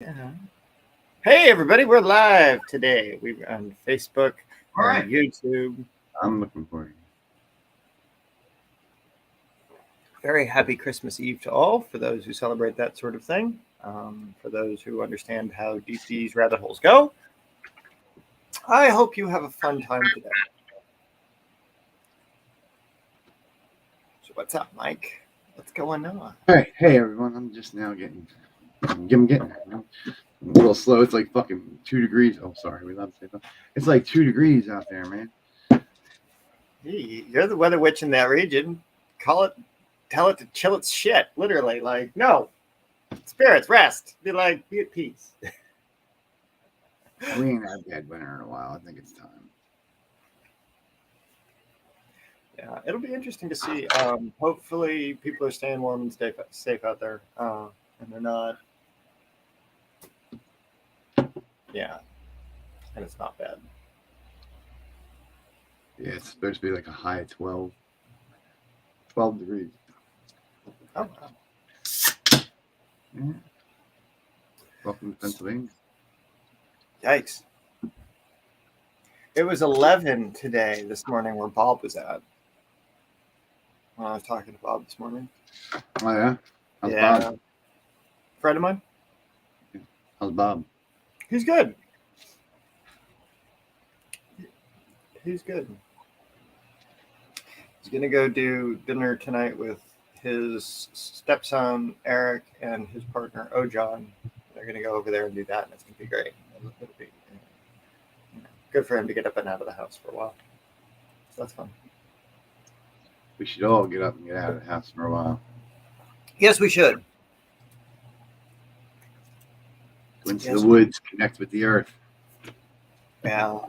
Yeah. Hey, everybody, we're live today. We're on Facebook, All on right. YouTube. I'm looking for you. Very happy Christmas Eve to all for those who celebrate that sort of thing. For those who understand how deep these rabbit holes go, I hope you have a fun time today. So, what's up, Mike? What's going on? Hey, everyone. I'm just now getting a little slow. It's like fucking 2 degrees. Oh, sorry. We love to say that. It's like 2 degrees out there, man. Hey, you're the weather witch in that region. Tell it to chill its shit. Literally, like, no, spirits, rest. Be at peace. We ain't had bad winter in a while. I think it's time. Yeah, it'll be interesting to see. Hopefully, people are staying warm and safe out there, and they're not. Yeah, and it's not bad. Yeah, it's supposed to be like a high of 12 degrees. Oh, wow. Yeah. Welcome to Pennsylvania. Yikes! It was 11 today, this morning, where Bob was at. When I was talking to Bob this morning. Oh, yeah? How's Yeah, Bob? friend of mine. How's Bob? He's good. He's good. He's gonna go do dinner tonight with his stepson Eric and his partner Ojon. They're gonna go over there and do that, and it's gonna be great. It'll be good for him to get up and out of the house for a while. So that's fun. We should all get up and get out of the house for a while. Yes, we should. Go into the woods, connect with the earth. Yeah.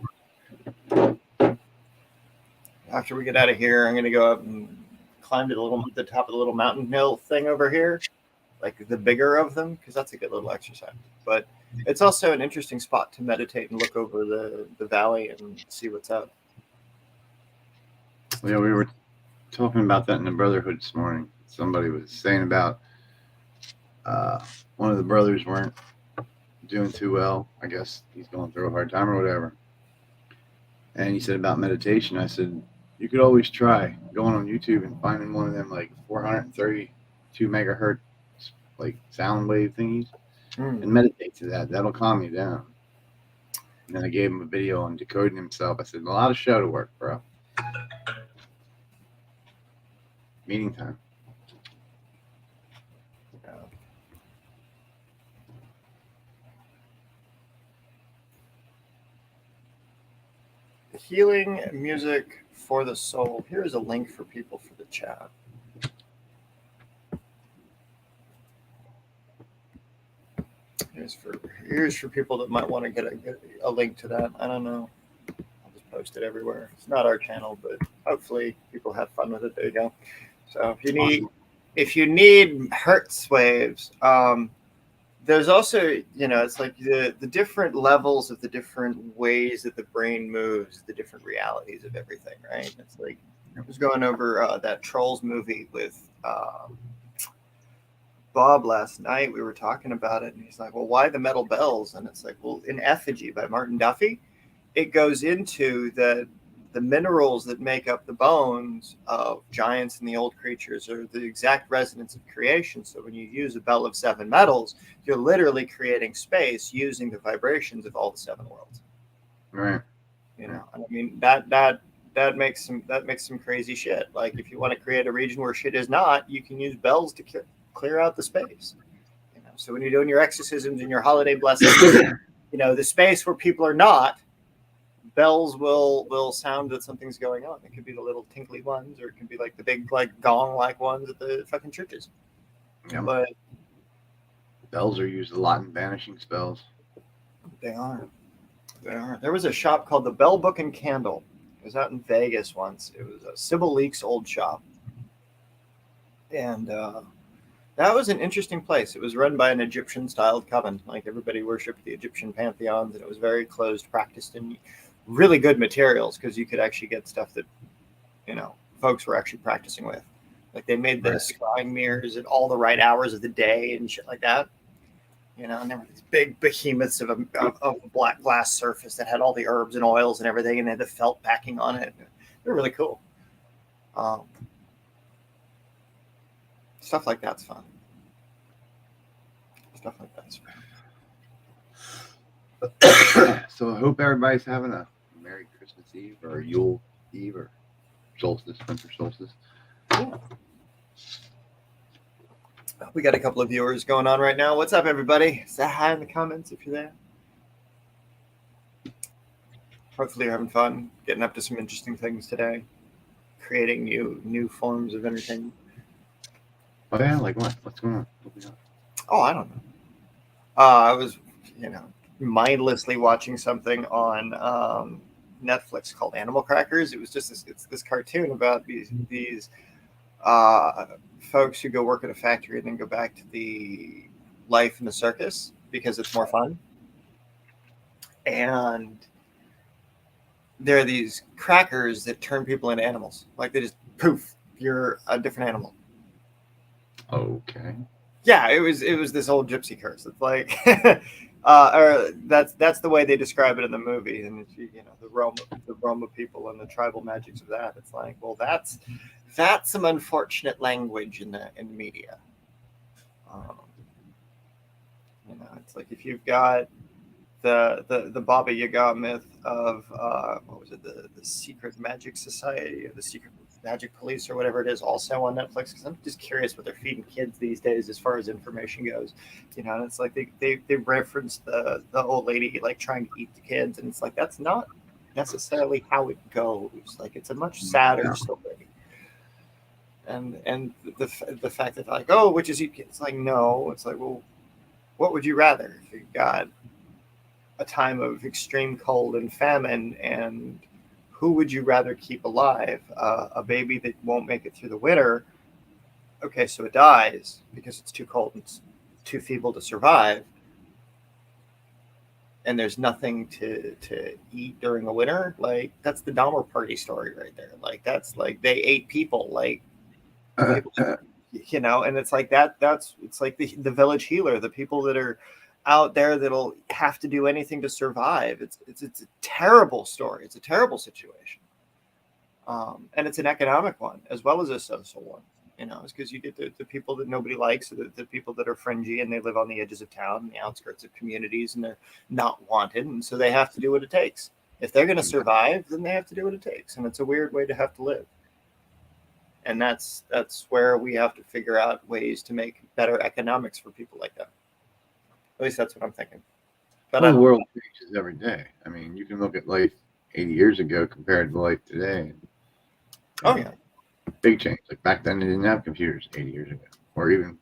After we get out of here, I'm gonna go up and climb to the top of the little mountain hill thing over here, like the bigger of them, because that's a good little exercise. But it's also an interesting spot to meditate and look over the valley and see what's up. Yeah, we were talking about that in the Brotherhood this morning. Somebody was saying about one of the brothers weren't doing too well. I guess he's going through a hard time or whatever. And he said about meditation. I said, you could always try going on YouTube and finding one of them like 432 megahertz like sound wave thingies and meditate to that. That'll calm you down. And then I gave him a video on decoding himself. I said, a lot of shadow work, bro. Meeting time. Healing music for the soul. Here's a link for people for the chat. Here's for people that might want to get a link to that. I don't know. I'll just post it everywhere. It's not our channel, but hopefully people have fun with it. There you go. So if you need hertz waves, there's also, it's like the different levels of the different ways that the brain moves, the different realities of everything, right? It's like I was going over that Trolls movie with Bob last night. We were talking about it, and he's like, well, why the metal bells? And it's like, well, in Effigy by Martin Duffy, it goes into the minerals that make up the bones of giants and the old creatures are the exact resonance of creation. So when you use a bell of seven metals, you're literally creating space using the vibrations of all the seven worlds. Right. I mean that makes some crazy shit. Like if you want to create a region where shit is not, you can use bells to clear out the space. So when you're doing your exorcisms and your holiday blessings, the space where people are not, bells will sound that something's going on. It could be the little tinkly ones, or it can be like the big like gong like ones at the fucking churches. Yeah. But bells are used a lot in banishing spells. They are. There was a shop called the Bell Book and Candle. It was out in Vegas once. It was a Sybil Leek's old shop, and that was an interesting place. It was run by an Egyptian-styled coven. Like everybody worshipped the Egyptian pantheons, and it was very closed, practiced in really good materials because you could actually get stuff that folks were actually practicing with. Like they made the scrying mirrors at all the right hours of the day and shit like that. and there were these big behemoths of a black glass surface that had all the herbs and oils and everything, and they had the felt backing on it. They're really cool. Stuff like that's fun. Stuff like that's fun. So I hope everybody's having a Merry Christmas Eve or Yule Eve or solstice, winter solstice. Yeah. We got a couple of viewers going on right now. What's up, everybody? Say hi in the comments if you're there. Hopefully you're having fun, getting up to some interesting things today, creating new forms of entertainment. Oh yeah, like what? What's going on? Oh, I don't know. I was, mindlessly watching something on Netflix called Animal Crackers. It was just this cartoon about these folks who go work at a factory and then go back to the life in the circus because it's more fun. And there are these crackers that turn people into animals. Like they just poof, you're a different animal. Okay. Yeah, it was this old gypsy curse. It's like, or that's the way they describe it in the movie, and the realm of people and the tribal magics of that. It's like, well, that's some unfortunate language in the media. It's like if you've got the Baba Yaga myth of what was it, the Secret Magic Society or the Secret Magic Police or whatever it is, also on Netflix, because I'm just curious what they're feeding kids these days as far as information goes. And it's like they reference the old lady like trying to eat the kids, and it's like that's not necessarily how it goes. Like it's a much sadder story. And the fact that like, oh, which is it's like, no, it's like, well, what would you rather if you got a time of extreme cold and famine, and who would you rather keep alive? A baby that won't make it through the winter. Okay, so it dies because it's too cold and too feeble to survive. And there's nothing to eat during the winter. Like that's the Dahmer Party story right there. Like that's like they ate people. Like people, and it's like it's like the village healer, the people that are out there that'll have to do anything to survive. It's a terrible story. It's a terrible situation, and it's an economic one as well as a social one. It's because you get the people that nobody likes, the people that are fringy and they live on the edges of town and the outskirts of communities, and they're not wanted, and so they have to do what it takes. If they're going to survive, then they have to do what it takes, and it's a weird way to have to live. And that's where we have to figure out ways to make better economics for people like that. At least that's what I'm thinking. But the world changes every day. I mean, you can look at life 80 years ago compared to life today. Oh yeah, big change. Like back then, they didn't have computers 80 years ago, or even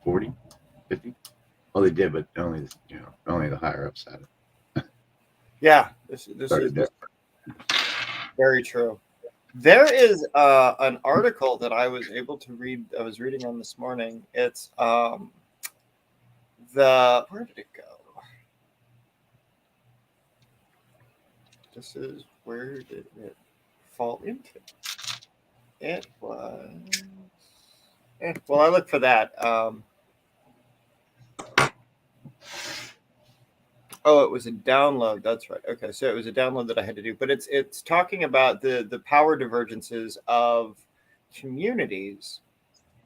40, 50. Well, they did, but only the higher ups had it. Yeah, this is very true. There is an article that I was able to read. I was reading on this morning. It's where did it go? This is where did it fall into? It was. Well, I look for that. Oh, it was a download. That's right. Okay, so it was a download that I had to do, but it's talking about the power divergences of communities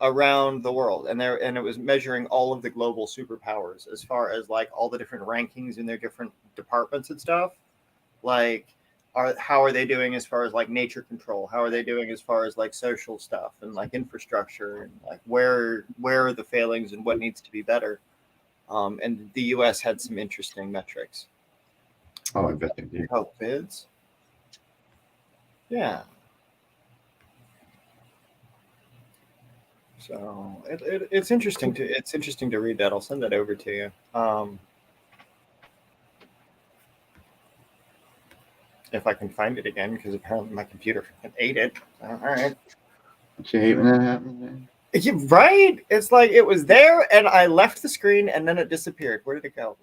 around the world, and it was measuring all of the global superpowers as far as like all the different rankings in their different departments and stuff. Like, how are they doing as far as like nature control? How are they doing as far as like social stuff and like infrastructure, and like where are the failings and what needs to be better? And the U.S. had some interesting metrics. Oh, I bet they did. Oh, bids. Yeah. So it's interesting to read that. I'll send that over to you. If I can find it again, because apparently my computer ate it. All right. Don't you hate when that happens, man? Yeah, right? It's like it was there, and I left the screen, and then it disappeared. Where did it go?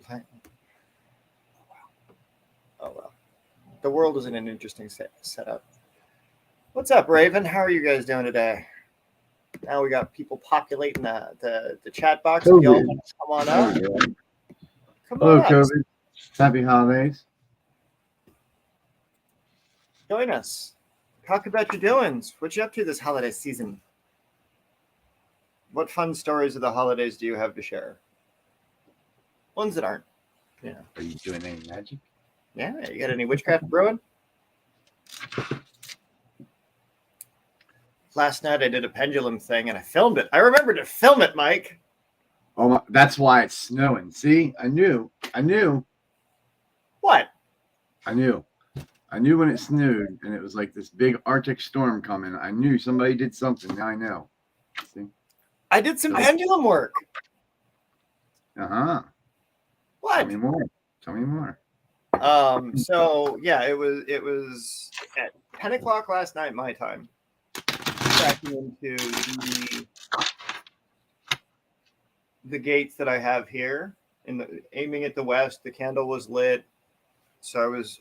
Oh, well. The world is in an interesting setup. What's up, Raven? How are you guys doing today? Now we got people populating the chat box. If y'all want to come on up, There we go. come Hello, on up. COVID. Happy holidays. Join us. Talk about your doings. What you up to this holiday season? What fun stories of the holidays do you have to share? Ones that aren't. Yeah. Are you doing any magic? Yeah. You got any witchcraft brewing? Last night I did a pendulum thing and I filmed it. I remembered to film it, Mike. Oh, that's why it's snowing. See, I knew. What? I knew when it snowed and it was like this big Arctic storm coming. I knew somebody did something. Now I know. See? I did some pendulum work. What? What? Tell me more. So yeah, it was at 10 o'clock last night, my time. Tracking into the gates that I have here, aiming at the west. The candle was lit, so I was.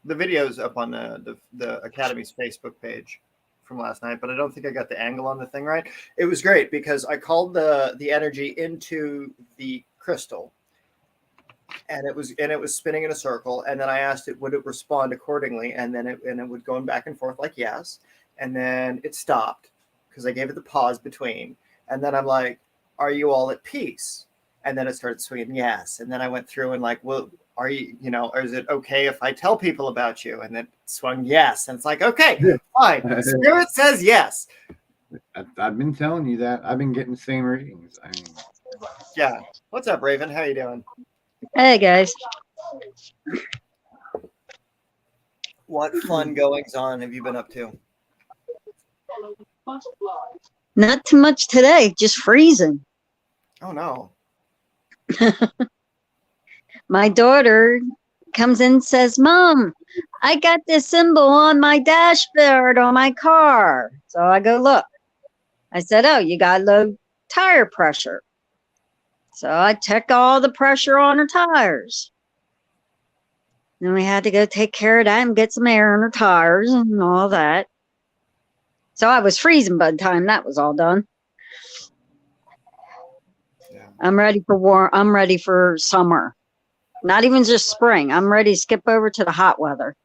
The video's up on the Academy's Facebook page from last night, but I don't think I got the angle on the thing right. It was great because I called the energy into the crystal, and it was spinning in a circle, and then I asked it would it respond accordingly, and then it would going back and forth like yes, and then it stopped because I gave it the pause between, and then I'm like, are you all at peace? And then it started swinging yes, and then I went through and like, well, are you, or is it okay if I tell people about you? And then it swung yes, and it's like, okay, fine. Spirit says yes. I've been telling you that. I've been getting the same readings. I mean, yeah. What's up, Raven? How you doing? Hey guys. What fun goings on have you been up to? Not too much today, just freezing. Oh no. My daughter comes in and says, Mom, I got this symbol on my dashboard on my car. So I go look. I said, oh, you got low tire pressure. So I checked all the pressure on her tires. Then we had to go take care of that and get some air in her tires and all that. So I was freezing by the time that was all done. Yeah. I'm ready for warm. I'm ready for summer. Not even just spring. I'm ready to skip over to the hot weather.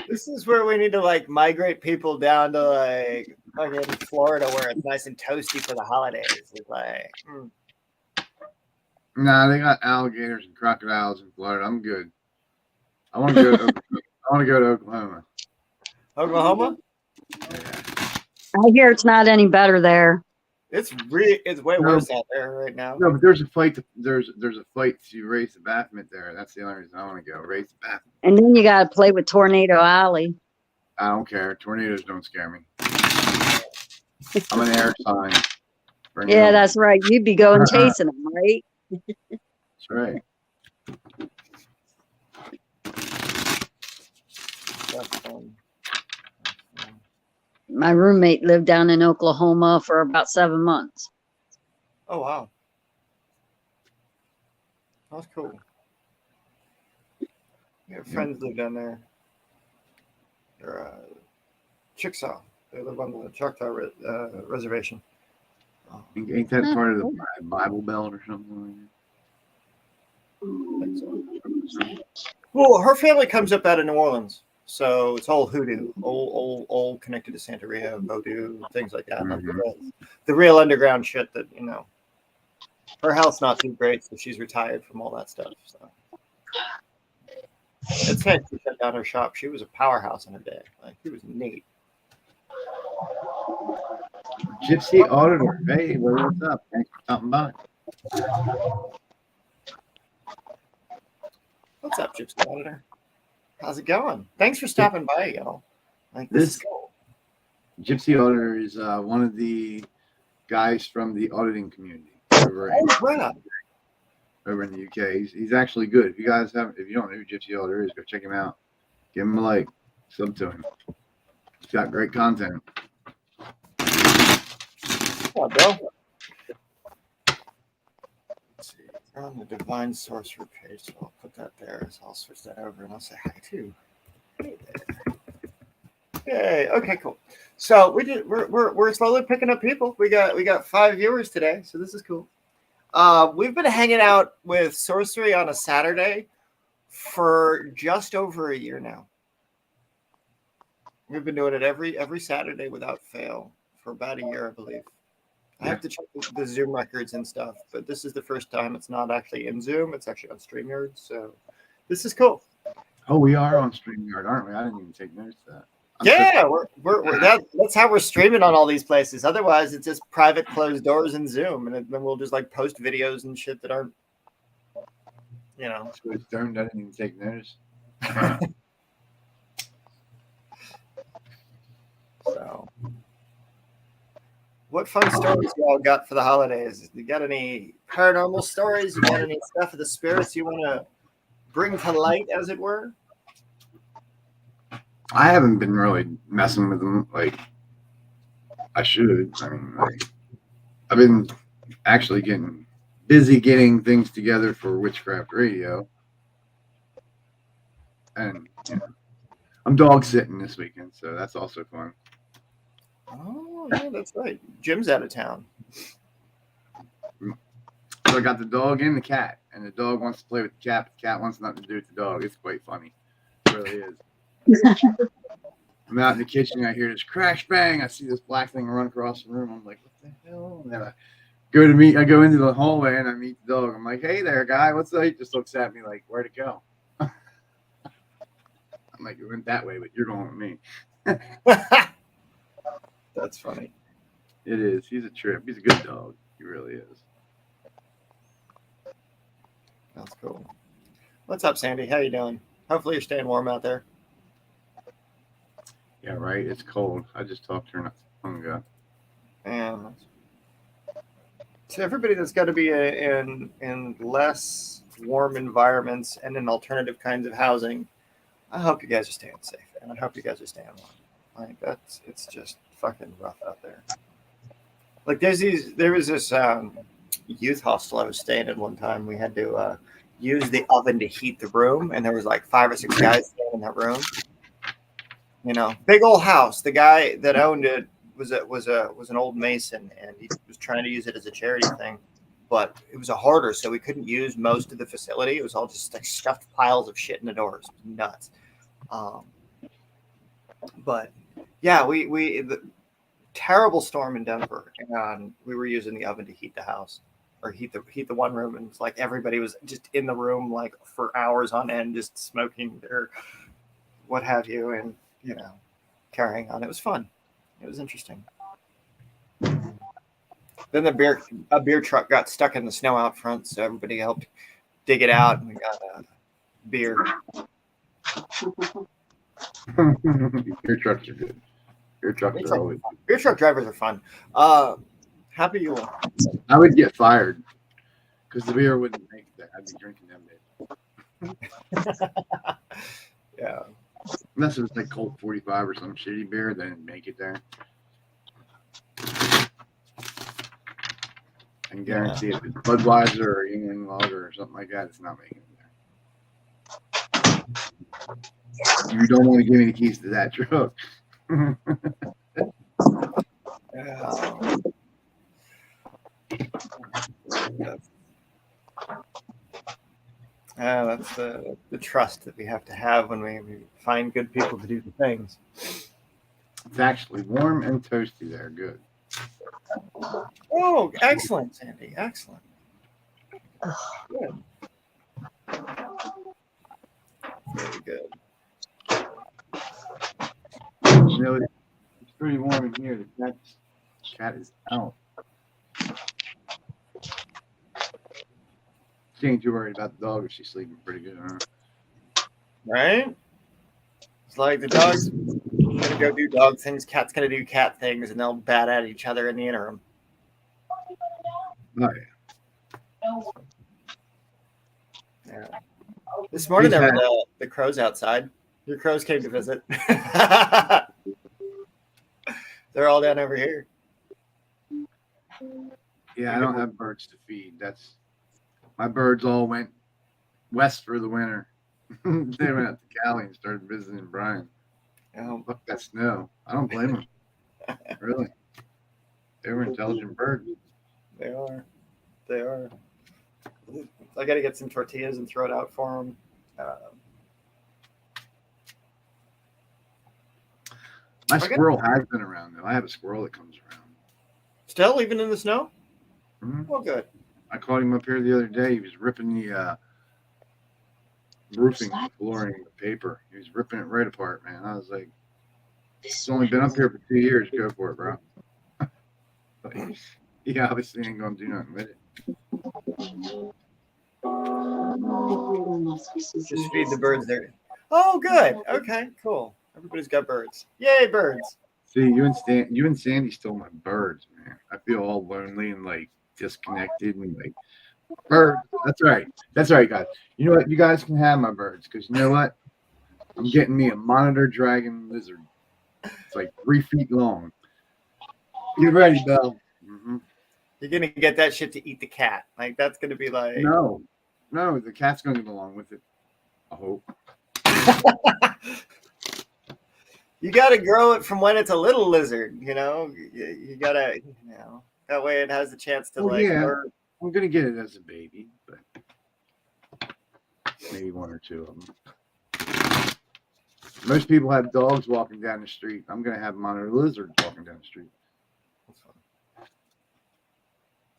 This is where we need to like migrate people down to like fucking Florida where it's nice and toasty for the holidays. It's like, nah, they got alligators and crocodiles in Florida. I'm good. I want to go to Oklahoma. Oklahoma? Yeah. I hear it's not any better there. It's way worse out there right now. No, but there's a flight to race the Baphomet there. That's the only reason I want to go. Race the Baphomet. And then you got to play with Tornado Alley. I don't care. Tornadoes don't scare me. I'm an air sign. Bring it Yeah, on. that's right. You'd be going chasing them, right? That's right. That's fun. My roommate lived down in Oklahoma for about 7 months. Oh wow. That's cool. Yeah, friends live down there. They're Chickasaw. They live on the Choctaw reservation. Ain't that part of the Bible Belt or something like that? I think so. Well, her family comes up out of New Orleans, so it's all hoodoo, all connected to Santeria, voodoo, things like that. Like the real underground shit that Her health's not too great, so she's retired from all that stuff. So it's sad she shut down her shop. She was a powerhouse in her day. Like she was neat. Gypsy Auditor. Hey, what's up? Thanks for stopping by. What's up, Gypsy Auditor? How's it going? Thanks for stopping by, y'all. Like this is cool. Gypsy Auditor is one of the guys from the auditing community over in the UK. He's actually good. If you don't know who Gypsy Auditor is, go check him out. Give him a like, sub to him. He's got great content. What, bro? Let's see. We're on the Divine Sorcerer page, so I'll put that there. So I'll switch that over and I'll say hi too. Hey there. Yay. Okay, cool. So we're slowly picking up people. We got 5 viewers today, so this is cool. We've been hanging out with Sorcery on a Saturday for just over a year now. We've been doing it every Saturday without fail for about a year, I believe. I have to check the Zoom records and stuff, but this is the first time it's not actually in Zoom. It's actually on StreamYard, so this is cool. Oh, we are on StreamYard, aren't we? I didn't even take notice of that. Yeah, that's how we're streaming on all these places. Otherwise, it's just private closed doors in Zoom, and then we'll just like post videos and shit that aren't, So it's darned I didn't even take notice. So, what fun stories y'all got for the holidays? You got any paranormal stories? You got any stuff of the spirits you want to bring to light, as it were? I haven't been really messing with them like I should. I mean, like, I've been actually getting busy getting things together for Witchcraft Radio. And I'm dog sitting this weekend, so that's also fun. Oh, yeah, that's right. Jim's out of town. So I got the dog and the cat, and the dog wants to play with the cat, but the cat wants nothing to do with the dog. It's quite funny. It really is. I'm out in the kitchen, I hear this crash bang, I see this black thing run across the room. I'm like, what the hell? And then I go into the hallway and I meet the dog. I'm like, hey there, guy, what's up? He just looks at me like, where'd it go? I'm like, it went that way, but you're going with me. That's funny. It is. He's a trip. He's a good dog. He really is. That's cool. What's up, Sandy? How you doing? Hopefully you're staying warm out there. Yeah, right. It's cold. I just talked to her not so long ago. And to everybody that's got to be in less warm environments and in alternative kinds of housing, I hope you guys are staying safe, and I hope you guys are staying warm. Like it's just fucking rough out there. Like there was this youth hostel I was staying in one time. We had to use the oven to heat the room, and there was like 5 or 6 guys staying in that room. Big old house. The guy that owned it was an old Mason, and he was trying to use it as a charity thing, but it was a hoarder, so we couldn't use most of the facility. It was all just like stuffed piles of shit in the doors. It was nuts. But yeah, the terrible storm in Denver, and we were using the oven to heat the house or heat the one room, and it's like everybody was just in the room like for hours on end, just smoking or what have you, and carrying on. It was fun. It was interesting. Then a beer truck got stuck in the snow out front, so everybody helped dig it out, and we got beer. Beer trucks are good. Beer trucks are always good. Beer truck drivers are fun. Happy you will. I would get fired because the beer wouldn't make that. I'd be drinking them bit. Yeah. Unless it was like Colt 45 or some shitty beer, then it'd make it there. I can guarantee if it's Budweiser or England Lager or something like that, it's not making it there. You don't want to give me the keys to that truck. That's the trust that we have to have when we find good people to do the things. It's actually warm and toasty there. Good. Oh, excellent, Sandy. Excellent. Good. Very good. It's pretty warm in here. The cat is out. She ain't too worried about the dog if she's sleeping pretty good, huh? Right? It's like the dog's gonna go do dog things, cat's gonna do cat things, and they'll bat at each other in the interim. Oh, Yeah. This morning there were the crows outside. Your crows came to visit. They're all down over here. Yeah, I don't have birds to feed. My birds all went west for the winter. They went out to Cali and started visiting Brian. Fuck that snow. I don't blame them. Really. They were intelligent birds. They are. They are. I got to get some tortillas and throw it out for them. My Okay. squirrel has been around, though. I have a squirrel that comes around. Still, even in the snow? Mhm. Well, good. I caught him up here the other day. He was ripping the roofing, the flooring, the paper. He was ripping it right apart, man. I was like, it's only been up here for 2 years. Go for it, bro. Like, he obviously ain't going to do nothing with it. Just feed the birds there. Oh, good. Okay, cool. Everybody's got birds. Yay, birds. See, you and Sandy stole my birds, man. I feel all lonely and like disconnected and like birds. That's right. That's right, guys. You know what? You guys can have my birds because you know what? I'm getting me a monitor dragon lizard. It's like 3 feet long. Get ready, Belle. Mm-hmm. You're going to get that shit to eat the cat. Like, that's going to be like. No, the cat's going to go along with it. I hope. You got to grow it from when it's a little lizard, you know? You got to, that way it has a chance to, Well, like, yeah. learn. I'm going to get it as a baby, but maybe 1 or 2 of them. Most people have dogs walking down the street. I'm going to have monitor lizards walking down the street.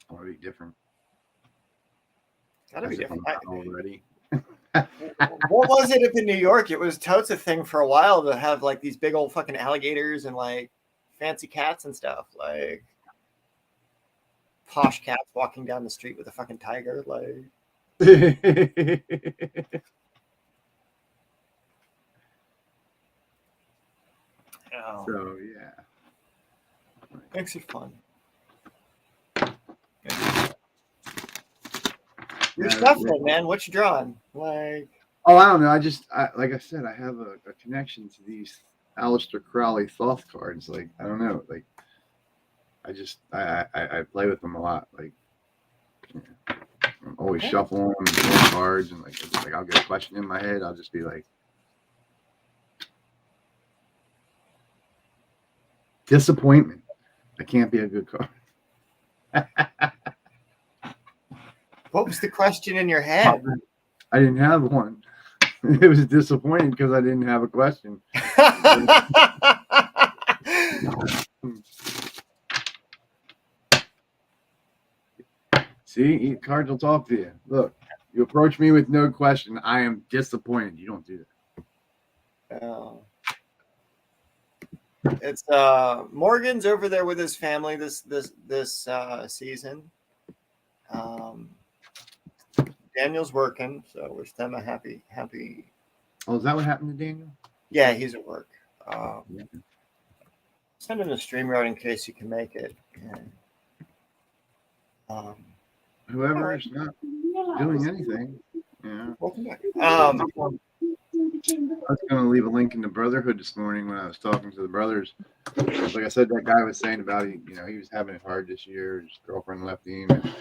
I want to be different. Got to be As if I'm different. not already. What was it up in New York? It was totes a thing for a while to have like these big old fucking alligators and like fancy cats and stuff, like posh cats walking down the street with a fucking tiger. Like, So yeah, makes it fun. You're Yeah, shuffling, man. What you drawing? Like, oh, I don't know. Like I said, I have a connection to these Aleister Crowley Thoth cards. Like, I don't know. Like, I play with them a lot. Like, I'm always shuffling and pulling cards, and like I'll get a question in my head. I'll just be like, disappointment. I can't be a good card. what was the question in your head? I didn't have one. It was disappointing because I didn't have a question. See, cards will talk to you. Look, you approach me with no question. I am disappointed. You don't do that. Oh. It's Morgan's over there with his family this season. Daniel's working, so wish them a happy. Oh, is that what happened to Daniel? Yeah, he's at work. Send in a StreamYard in case you can make it. And, Whoever's not doing anything. Yeah. welcome back. I was going to leave a link in the Brotherhood this morning when I was talking to the brothers. Like I said, that guy was saying about he was having it hard this year. His girlfriend left him. And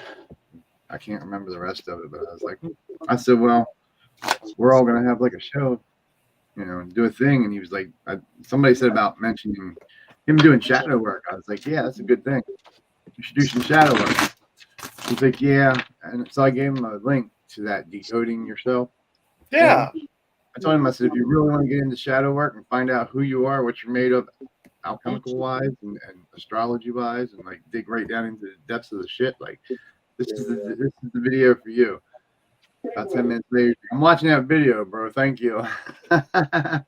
I can't remember the rest of it, but I said, well, we're all going to have like a show, and do a thing. And he was like, somebody said about mentioning him doing shadow work. I was like, yeah, that's a good thing. You should do some shadow work. He's like, yeah. And so I gave him a link to that Decoding Yourself. Yeah. I told him, I said, if you really want to get into shadow work and find out who you are, what you're made of, alchemical wise and astrology wise, and like dig right down into the depths of the shit, like this is the video for you. About 10 minutes later, I'm watching that video, bro. Thank you. Yeah.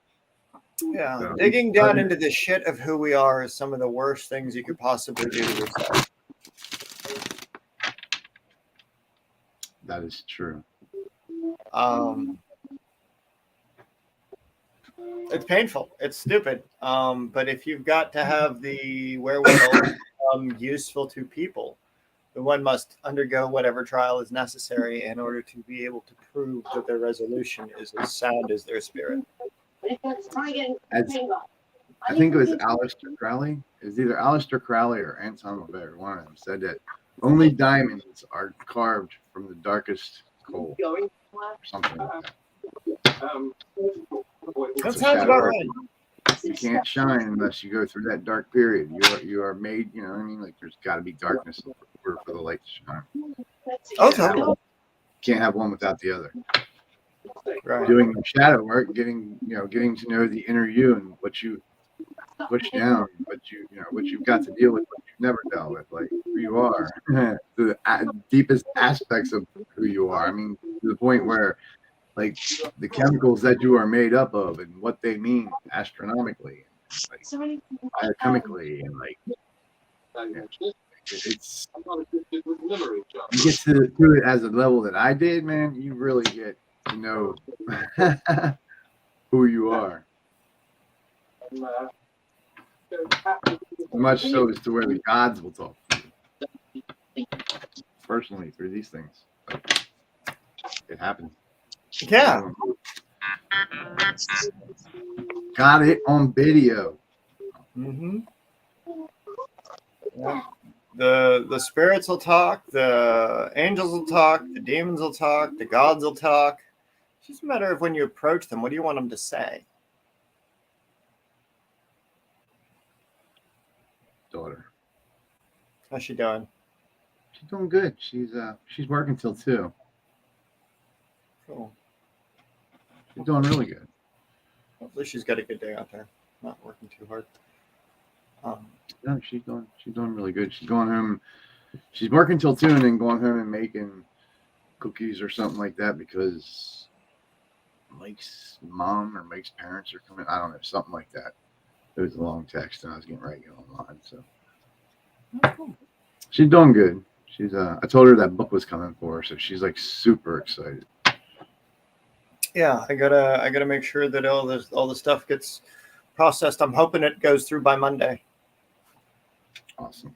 So, Digging down into the shit of who we are is some of the worst things you could possibly do to yourself. That is true. It's painful. It's stupid. But if you've got to have the wherewithal to become useful to people, then one must undergo whatever trial is necessary in order to be able to prove that their resolution is as sound as their spirit. I think it was Aleister Crowley. It was either Aleister Crowley or Anton LaVey. One of them said that only diamonds are carved from the darkest coal, or something like that. That sounds about right. You can't shine unless you go through that dark period. You are made, you know what I mean? Like there's got to be darkness for the light to shine. Oh, totally. Can't have one without the other. Right. Doing your shadow work, getting to know the inner you and what you push down, what you've got to deal with, what you've never dealt with, like who you are, the deepest aspects of who you are. I mean, to the point where like the chemicals that you are made up of and what they mean astronomically, like biochemically, and like it's you get to do it as a level that I did, man. You really get to know who you are. Much so as to where the gods will talk to you personally through these things. It happens. Yeah. Got it on video. Mm-hmm. Yeah. The spirits will talk, the angels will talk, the demons will talk, the gods will talk. It's just a matter of when you approach them, what do you want them to say? Daughter. How's she doing? She's doing good. She's working till 2. Cool. She's doing really good. Hopefully she's got a good day out there. Not working too hard. No, she's doing really good. She's going home. She's working till 2 and then going home and making cookies or something like that because Mike's mom or Mike's parents are coming. I don't know, something like that. It was a long text and I was getting ready to get online. So she's doing good. She's I told her that book was coming for her, so she's like super excited. Yeah, I gotta make sure that all the stuff gets processed. I'm hoping it goes through by Monday. Awesome.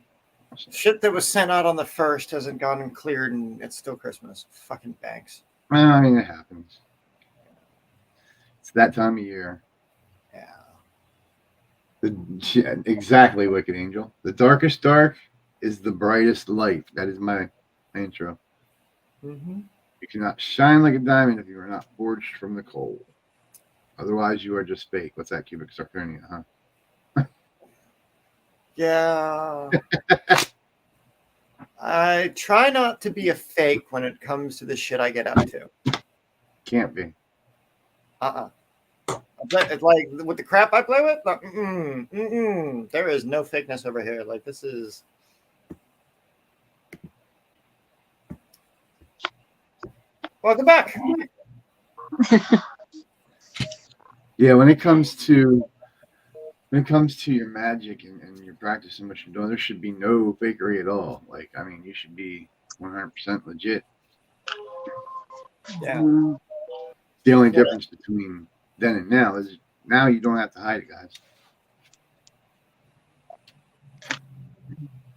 Shit that was sent out on the 1st hasn't gone and cleared, and it's still Christmas. Fucking banks. Well, I mean, it happens. It's that time of year. Yeah. Exactly, Wicked Angel. The darkest dark is the brightest light. That is my intro. Mm-hmm. You cannot shine like a diamond if you are not forged from the coal. Otherwise, you are just fake. What's that, cubic zirconia, huh? Yeah. I try not to be a fake when it comes to the shit I get up to. Can't be. It's like with the crap I play with, like, there is no fakeness over here. Like, this is. Welcome back. Yeah, when it comes to your magic and your practice and what you're doing, there should be no fakery at all. Like, I mean, you should be 100% legit. Yeah. The only difference between then and now is now you don't have to hide it, guys.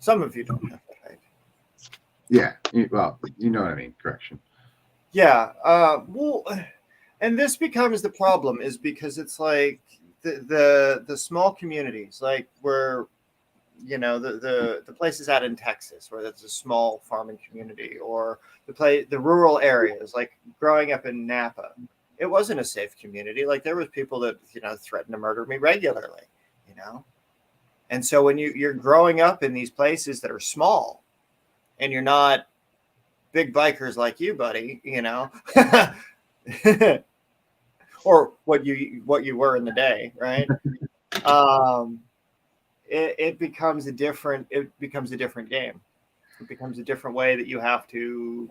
Some of you don't have to hide. Yeah, well, you know what I mean. Correction. Yeah. Well, and this becomes the problem is because it's like the small communities, like where, you know, the places out in Texas where that's a small farming community, or the rural areas, like growing up in Napa, it wasn't a safe community. Like there was people that, you know, threatened to murder me regularly, you know? And so when you're growing up in these places that are small and you're not big bikers like you, buddy, you know, or what you were in the day, right? It becomes a different game. It becomes a different way that you have to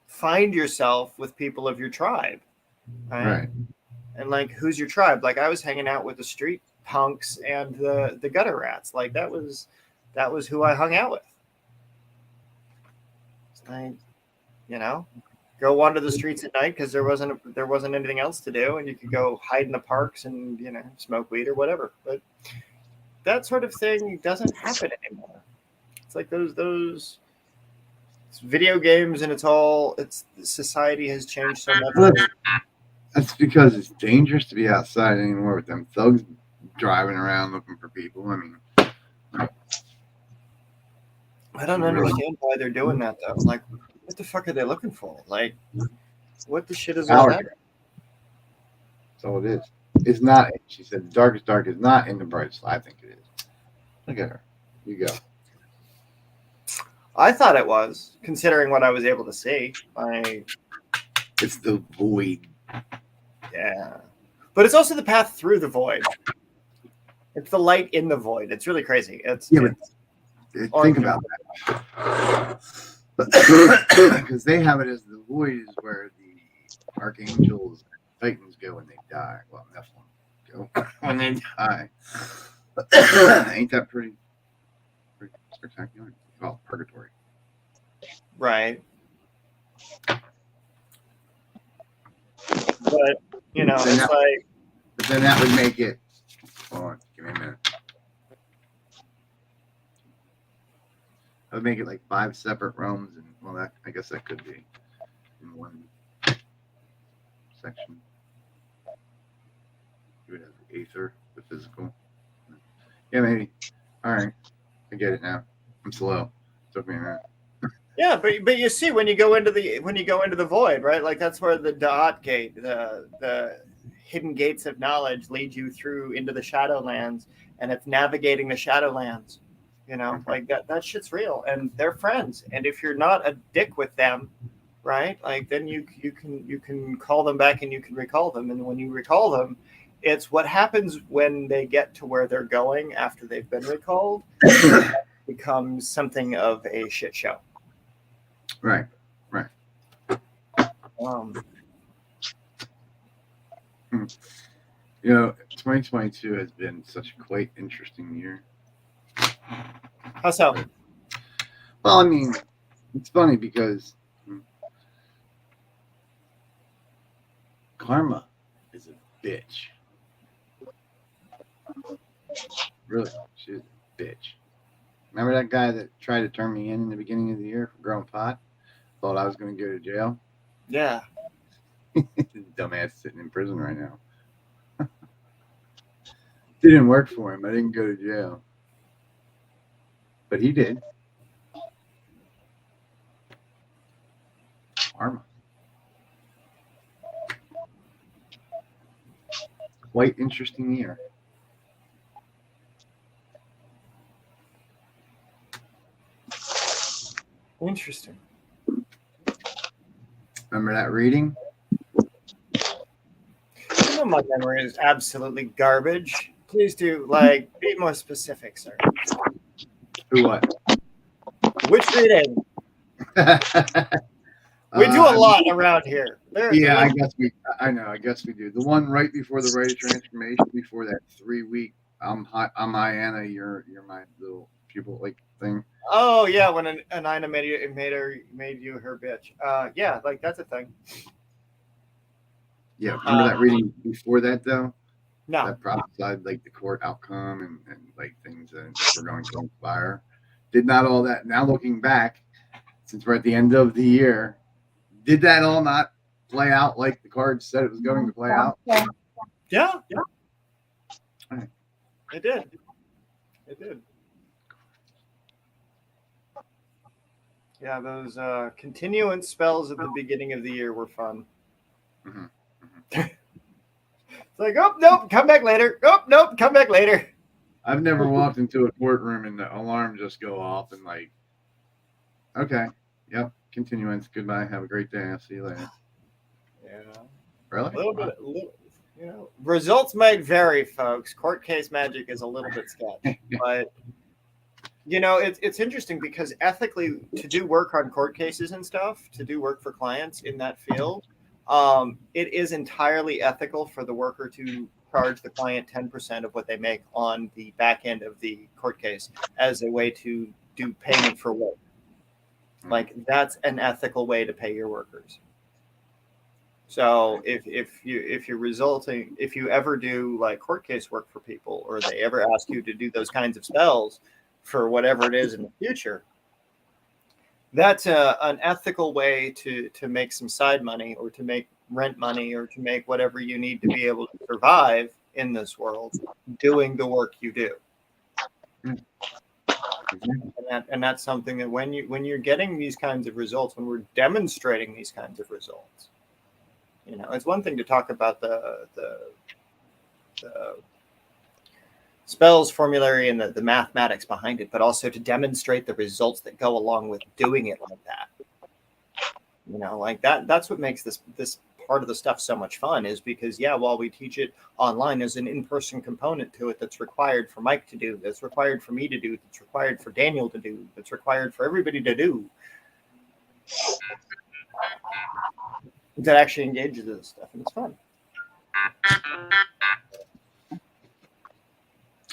find yourself with people of your tribe, right? And like, who's your tribe? Like I was hanging out with the street punks and the gutter rats. Like that was who I hung out with. I, you know, go wander the streets at night because there wasn't anything else to do, and you could go hide in the parks and, you know, smoke weed or whatever. But that sort of thing doesn't happen anymore. It's like those it's video games, and it's society has changed so much. That's because it's dangerous to be outside anymore with them thugs driving around looking for people. I mean, I don't understand why they're doing that though. Like, what the fuck are they looking for? Like, what the shit is all that? That's all it is. is not. She said the darkest dark is not in the brightest light. I think it is. Look at her. You go. I thought it was, considering what I was able to see. It's the void. Yeah. But it's also the path through the void. It's the light in the void. It's really crazy. Think about that. Because they have it as the void is where the archangels and titans go when they die. Well, Nephilim go when they die. Ain't that pretty spectacular? Well, purgatory. Right. But, it's like... But then that would make it... Hold on, give me a minute. That would make it like 5 separate realms, and well, I guess that could be in one section. You would have the aether, the physical. Yeah, maybe. All right, I get it now. I'm slow. Took me a minute. Yeah, but you see when you go into the void, right? Like that's where the Da'at gate, the hidden gates of knowledge lead you through into the Shadowlands, and it's navigating the Shadowlands. Like that shit's real, and they're friends. And if you're not a dick with them, right? Like then you can call them back and you can recall them. And when you recall them, it's what happens when they get to where they're going after they've been recalled becomes something of a shit show. Right. 2022 has been such a quite interesting year. How so? Well, I mean, it's funny because karma is a bitch. Really, she's a bitch. Remember that guy that tried to turn me in the beginning of the year for growing pot? Thought I was going to go to jail? Yeah. Dumbass sitting in prison right now. Didn't work for him. I didn't go to jail. But he did. Karma. Quite interesting year. Interesting. Remember that reading? My memory is absolutely garbage. Please do, be more specific, sir. Who what? Which reading? We do a lot around here. I guess we do. The one right before the Rite of Transformation, before that 3-week, I'm Iana, you're my little pupil thing. Oh yeah, when an Ina made you her bitch. Yeah, that's a thing. Yeah, remember that reading before that though? No. That prophesied the court outcome and things that were going to inspire. Did not all that. Now looking back, since we're at the end of the year, did that all not play out like the cards said it was going to play out? Yeah. Right. It did. Yeah, those continuance spells at the beginning of the year were fun. Mm-hmm. It's like, oh, nope, come back later. Oh, nope, come back later. I've never walked into a courtroom and the alarm just go off and okay, yep, continuance, goodbye, have a great day, I'll see you later. Yeah. Really? A little bit, results might vary, folks. Court case magic is a little bit sketchy, but it's interesting because ethically, to do work on court cases and stuff, to do work for clients in that field, it is entirely ethical for the worker to charge the client 10% of what they make on the back end of the court case as a way to do payment for work. That's an ethical way to pay your workers. So if you ever do court case work for people, or they ever ask you to do those kinds of spells for whatever it is in the future, that's an ethical way to make some side money, or to make rent money, or to make whatever you need to be able to survive in this world doing the work you do. And that's something that when you're getting these kinds of results, when we're demonstrating these kinds of results, it's one thing to talk about the spells formulary and the mathematics behind it, but also to demonstrate the results that go along with doing it like that. You know, like that's what makes this part of the stuff so much fun, is because while we teach it online, there's an in-person component to it that's required for Mike to do, that's required for me to do, that's required for Daniel to do, that's required for everybody to do, that actually engages this stuff, and it's fun.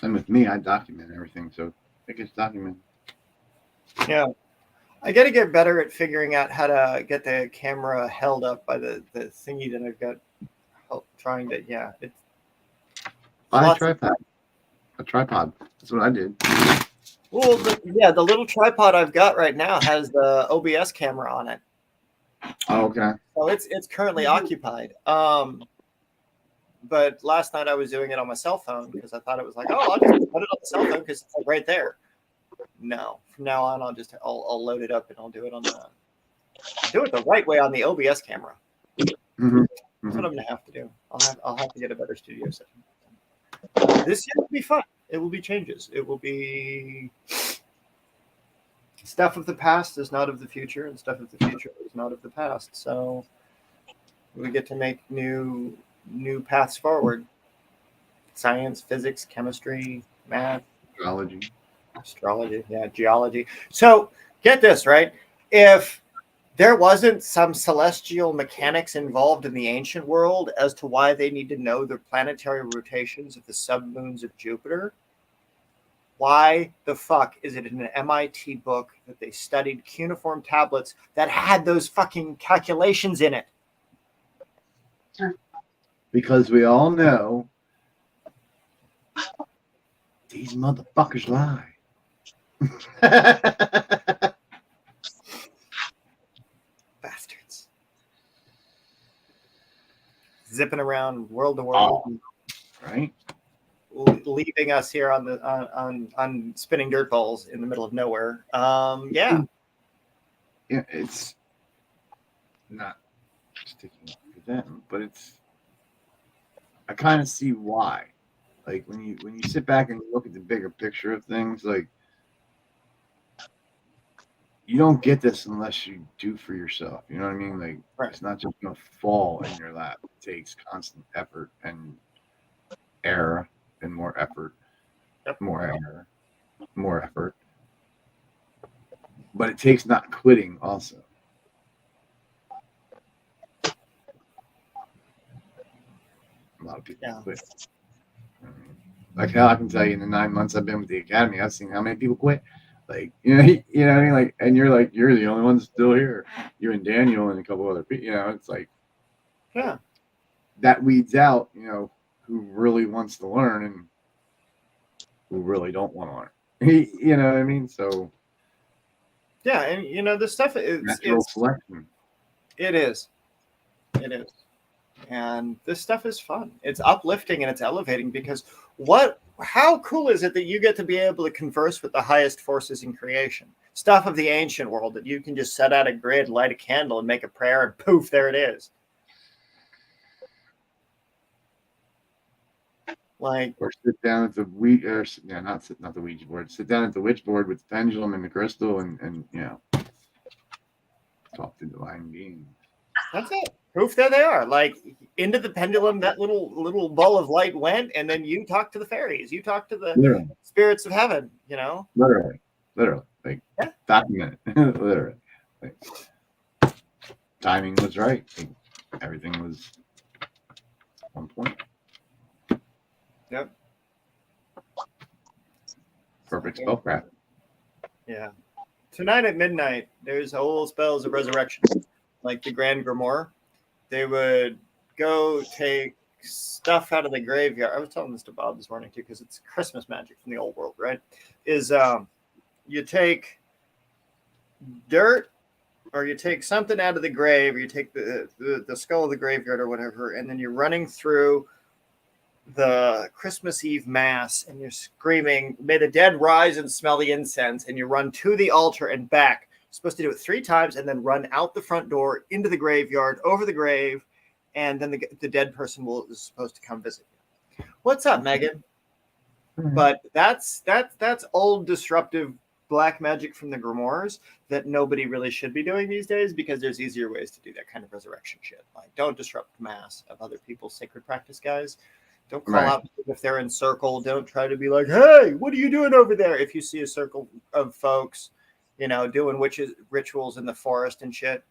And with me, I document everything, so it gets documented. Yeah. I got to get better at figuring out how to get the camera held up by the thingy that I've got trying to, it's Buy a tripod. A tripod. That's what I did. Well, the little tripod I've got right now has the OBS camera on it. Oh, okay. So it's currently occupied. But last night I was doing it on my cell phone because I thought it was like, I'll just put it on the cell phone because it's like right there. No, from now on I'll load it up and I'll do it the right way on the OBS camera. Mm-hmm. That's what I'm gonna have to do. I'll have to get a better studio session. This year will be fun. It will be changes. It will be stuff of the past is not of the future, and stuff of the future is not of the past. So we get to make new paths forward. Science, physics, chemistry, math, astrology, geology. So get this, right? If there wasn't some celestial mechanics involved in the ancient world as to why they need to know the planetary rotations of the submoons of Jupiter, why the fuck is it in an MIT book that they studied cuneiform tablets that had those fucking calculations in it? Because we all know these motherfuckers lie. Bastards. Zipping around world to world. Oh, right? Leaving us here on spinning dirt balls in the middle of nowhere. Yeah, it's not sticking up for them, but I kind of see why. Like when you sit back and look at the bigger picture of things, like you don't get this unless you do for yourself. You know what I mean? Like It's not just gonna fall in your lap. It takes constant effort and error and more effort, more error, more effort. But it takes not quitting also. A lot of people quit. Like hell, I can tell you in the 9 months I've been with the academy, I've seen how many people quit. Like, you know what I mean? Like, and you're the only one still here. You and Daniel and a couple other people, it's like, that weeds out, who really wants to learn and who really don't want to learn. You know what I mean? So, yeah, and this stuff is natural selection. It is, and this stuff is fun. It's uplifting and it's elevating because how cool is it that you get to be able to converse with the highest forces in creation? Stuff of the ancient world that you can just set out a grid, light a candle, and make a prayer, and poof, there it is. Like, or sit down at the not the Ouija board. Sit down at the witch board with the pendulum and the crystal, and talk to divine beings. That's it. Proof that they are. Like, into the pendulum, that little ball of light went, and then you talk to the fairies. You talk to the spirits of heaven. Literally, like document it. Literally, like, timing was right. Like, everything was on point. Yep. Perfect spellcraft. Yeah. Tonight at midnight, there's whole spells of resurrection, like the Grand Grimoire. They would go take stuff out of the graveyard. I was telling this to Bob this morning too, because it's Christmas magic from the old world, right? Is you take dirt, or you take something out of the grave, or you take the skull of the graveyard or whatever, and then you're running through the Christmas Eve Mass, and you're screaming, "May the dead rise and smell the incense," and you run to the altar and back. You're supposed to do it 3 times and then run out the front door, into the graveyard, over the grave, and then the dead person is supposed to come visit you. What's up, Megan? But that's old disruptive black magic from the grimoires that nobody really should be doing these days, because there's easier ways to do that kind of resurrection shit. Like, don't disrupt mass of other people's sacred practice, guys. Don't call out if they're in circle. Don't try to be like, hey, what are you doing over there? If you see a circle of folks, doing witches rituals in the forest and shit,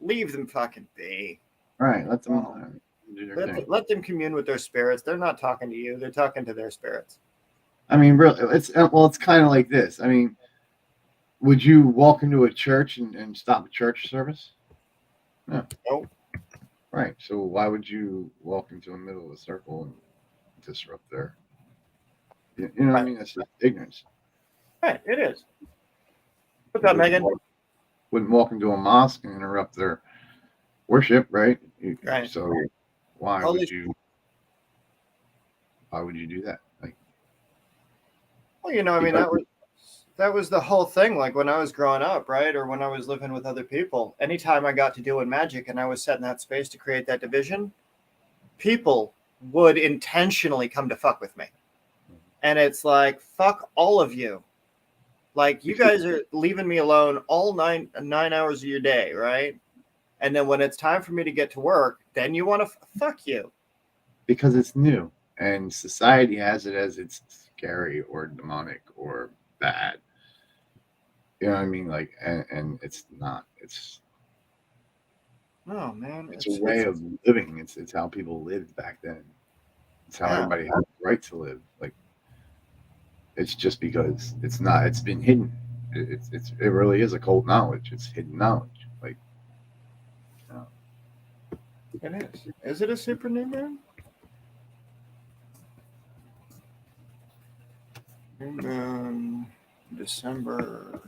leave them fucking be. Right. Let them do their thing. Let them commune with their spirits. They're not talking to you. They're talking to their spirits. I mean, really, it's kind of like this. I mean, would you walk into a church and stop a church service? No. Nope. Right. So why would you walk into the middle of a circle and disrupt their? You know what I mean? That's just ignorance. Right. It is. What's up, Megan? Wouldn't walk into a mosque and interrupt their worship, right? Right. So why would you do that? Like, well, I mean, that was the whole thing. Like when I was growing up, right, or when I was living with other people, anytime I got to doing magic and I was set in that space to create that division, people would intentionally come to fuck with me. And it's like, fuck all of you. Like, you guys are leaving me alone all nine hours of your day, right? And then when it's time for me to get to work, then you want to fuck you. Because it's new. And society has it as it's scary or demonic or bad. You know what I mean? Like, and it's not. It's no, man. It's a way of living. It's how people lived back then. It's how everybody had the right to live. Like, it's just because it's not. It's been hidden. It really is occult knowledge. It's hidden knowledge. Like, it is. Is it a super new moon? New moon, December.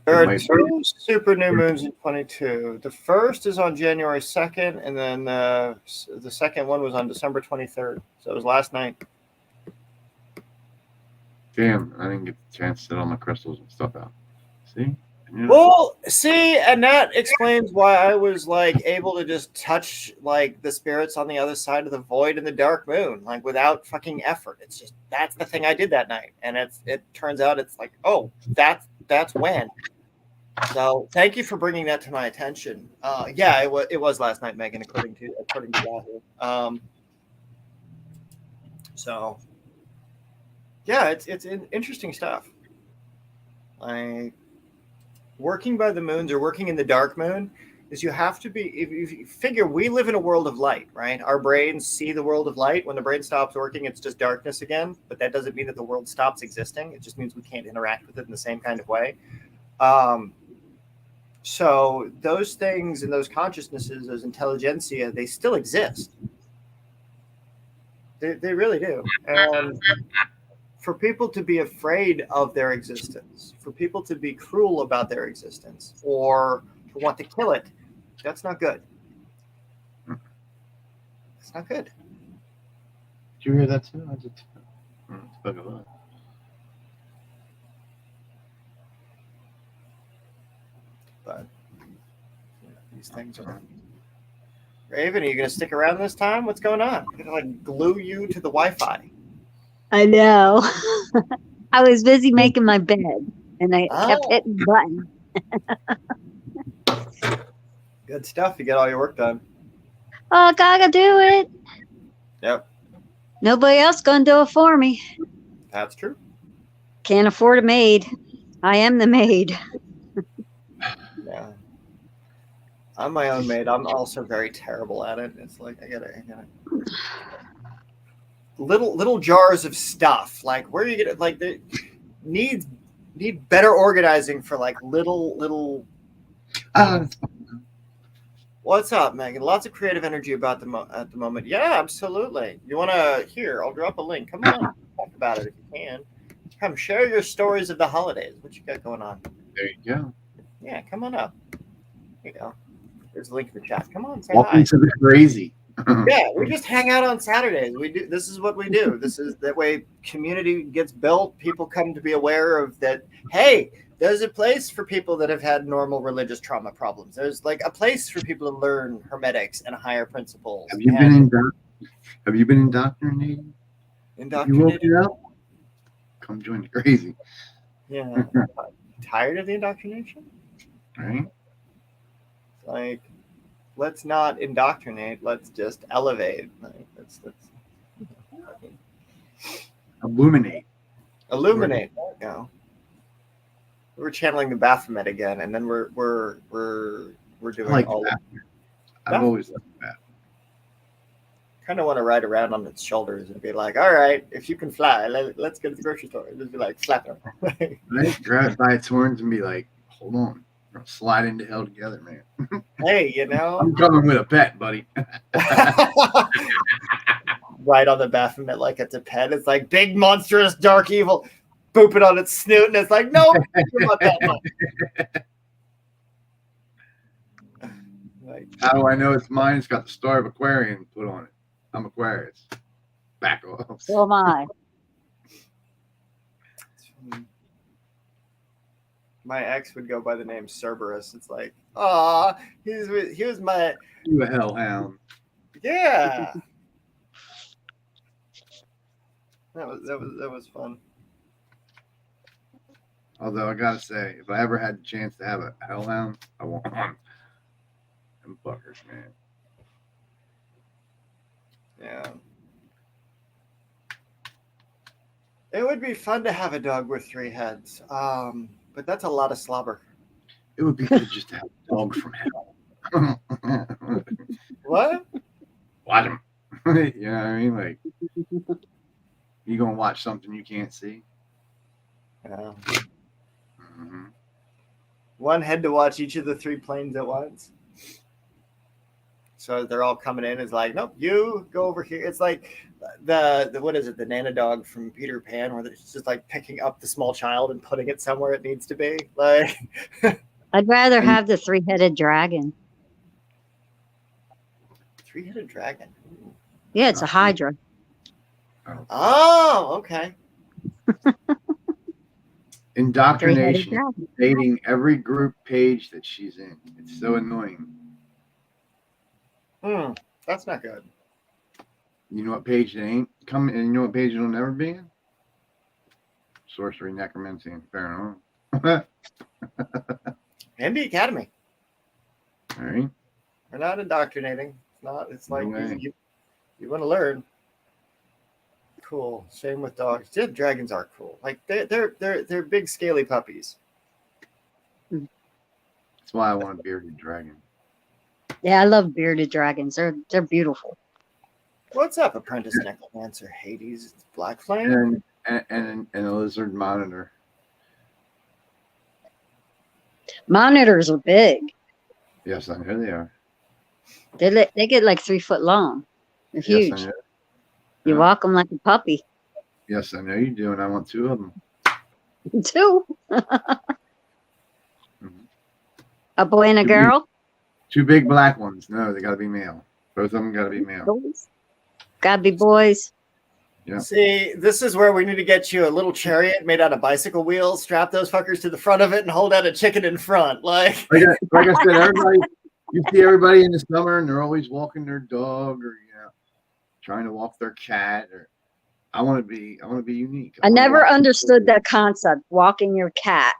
There are two super new moons in 22. The first is on January 2nd, and then the second one was on December 23rd. So it was last night. Damn, I didn't get the chance to set all my crystals and stuff out. See? Well, see, and that explains why I was like able to just touch like the spirits on the other side of the void in the dark moon, like without fucking effort. It's just that's the thing I did that night, and it turns out it's like, oh, that's when. So thank you for bringing that to my attention. Yeah, it was last night, Megan, according to Yahoo. So yeah, it's interesting stuff. Like, working by the moons or working in the dark moon is you have to be, if you figure we live in a world of light, right? Our brains see the world of light. When the brain stops working, it's just darkness again. But that doesn't mean that the world stops existing. It just means we can't interact with it in the same kind of way. So those things and those consciousnesses, those intelligentsia, they still exist. They really do. And for people to be afraid of their existence, for people to be cruel about their existence, or to want to kill it, that's not good. It's not good. Did you hear that too? But these things are. Raven, are you going to stick around this time? What's going on? I'm going to like glue you to the Wi-Fi. I know. I was busy making my bed, and I kept hitting the button. Good stuff. You get all your work done. Oh, gotta do it. Yep. Nobody else gonna do it for me. That's true. Can't afford a maid. I am the maid. Yeah. I'm my own maid. I'm also very terrible at it. It's like I gotta little jars of stuff. Like, where are you gonna like the need better organizing for like little. What's up, Megan? Lots of creative energy about at the moment. Yeah, absolutely. You want to here? I'll drop a link. Come on, talk about it if you can. Come share your stories of the holidays. What you got going on? There you go. Yeah, come on up. There you go. There's a link in the chat. Come on, say Welcome hi. to the crazy. Yeah, we just hang out on Saturdays. We do. This is what we do. This is that way community gets built. People come to be aware of that. Hey, There's a place for people that have had normal religious trauma problems. There's like a place for people to learn hermetics and higher principles. Have you been indoctrinated? You woke indoctrinated? it up? Come join the crazy, Yeah. Tired of the indoctrination? right? Like, let's not indoctrinate. Let's just elevate. Like, let's Illuminate. illuminate. There we go. We're channeling the Baphomet again, and then we're I doing like all. that. I've always liked that. Kind of want to ride around on its shoulders and be like, all right, if you can fly, let's go to the grocery store. Just be like, slap it. Right? Grab it by its horns and be like, hold on. We're gonna slide into hell together, man. Hey, you know, I'm coming with a pet, buddy. right on the Baphomet like it's a pet. It's like big, monstrous, dark evil, booping on its snoot, and it's like, no, you're not that much. Like, How do I know it's mine? It's got the Star of Aquarian put on it. I'm Aquarius. Back off. So am I. my ex would go by the name Cerberus. It's like, ah, he was my, You a hellhound. yeah. That was fun. Although I gotta say, if I ever had the chance to have a hellhound, I want one. Them fuckers, man. Yeah. It would be fun to have a dog with 3 heads, but that's a lot of slobber. It would be good just to have a dog from hell. What? Watch him. You know what I mean? Like, you gonna watch something you can't see? Yeah. Mm-hmm. One head to watch each of the 3 planes at once. So they're all coming in. It's like, nope, you go over here. It's like the what is it? The Nana dog from Peter Pan, where it's just like picking up the small child and putting it somewhere it needs to be. Like, I'd rather have the 3-headed dragon. 3-headed dragon. Yeah, it's a hydra. Oh, okay. 3-headed Indoctrination, dragon. dating every group page that she's in. It's so annoying. That's not good. You know what page they ain't coming, and you know what page it'll never be in? Sorcery, necromancy, and paranormal. And the Academy. All right. We're not indoctrinating. It's not. It's like No way. you want to learn. Cool. Same with dogs. Yeah, dragons are cool. Like they're big scaly puppies. That's why I want a bearded dragon. Yeah, I love bearded dragons. They're beautiful. What's up, Apprentice Necromancer Hades? It's Black Flame. And a lizard monitor. Monitors are big. Yes, I know they are. They get like 3 foot long. They're huge. Yes, I know. You Yeah. walk them like a puppy. Yes, I know you do, and I want 2 of them. Too. Mhm. A boy and a girl. 2 big black ones. No, they got to be male. Both of them got to be male. Boys. Gotta be boys. Yeah. See, this is where we need to get you a little chariot made out of bicycle wheels. Strap those fuckers to the front of it and hold out a chicken in front. Like Like I said, everybody, you see everybody in the summer, and they're always walking their dog, or trying to walk their cat. Or I want to be unique. I wanna never walk- understood that concept, walking your cat.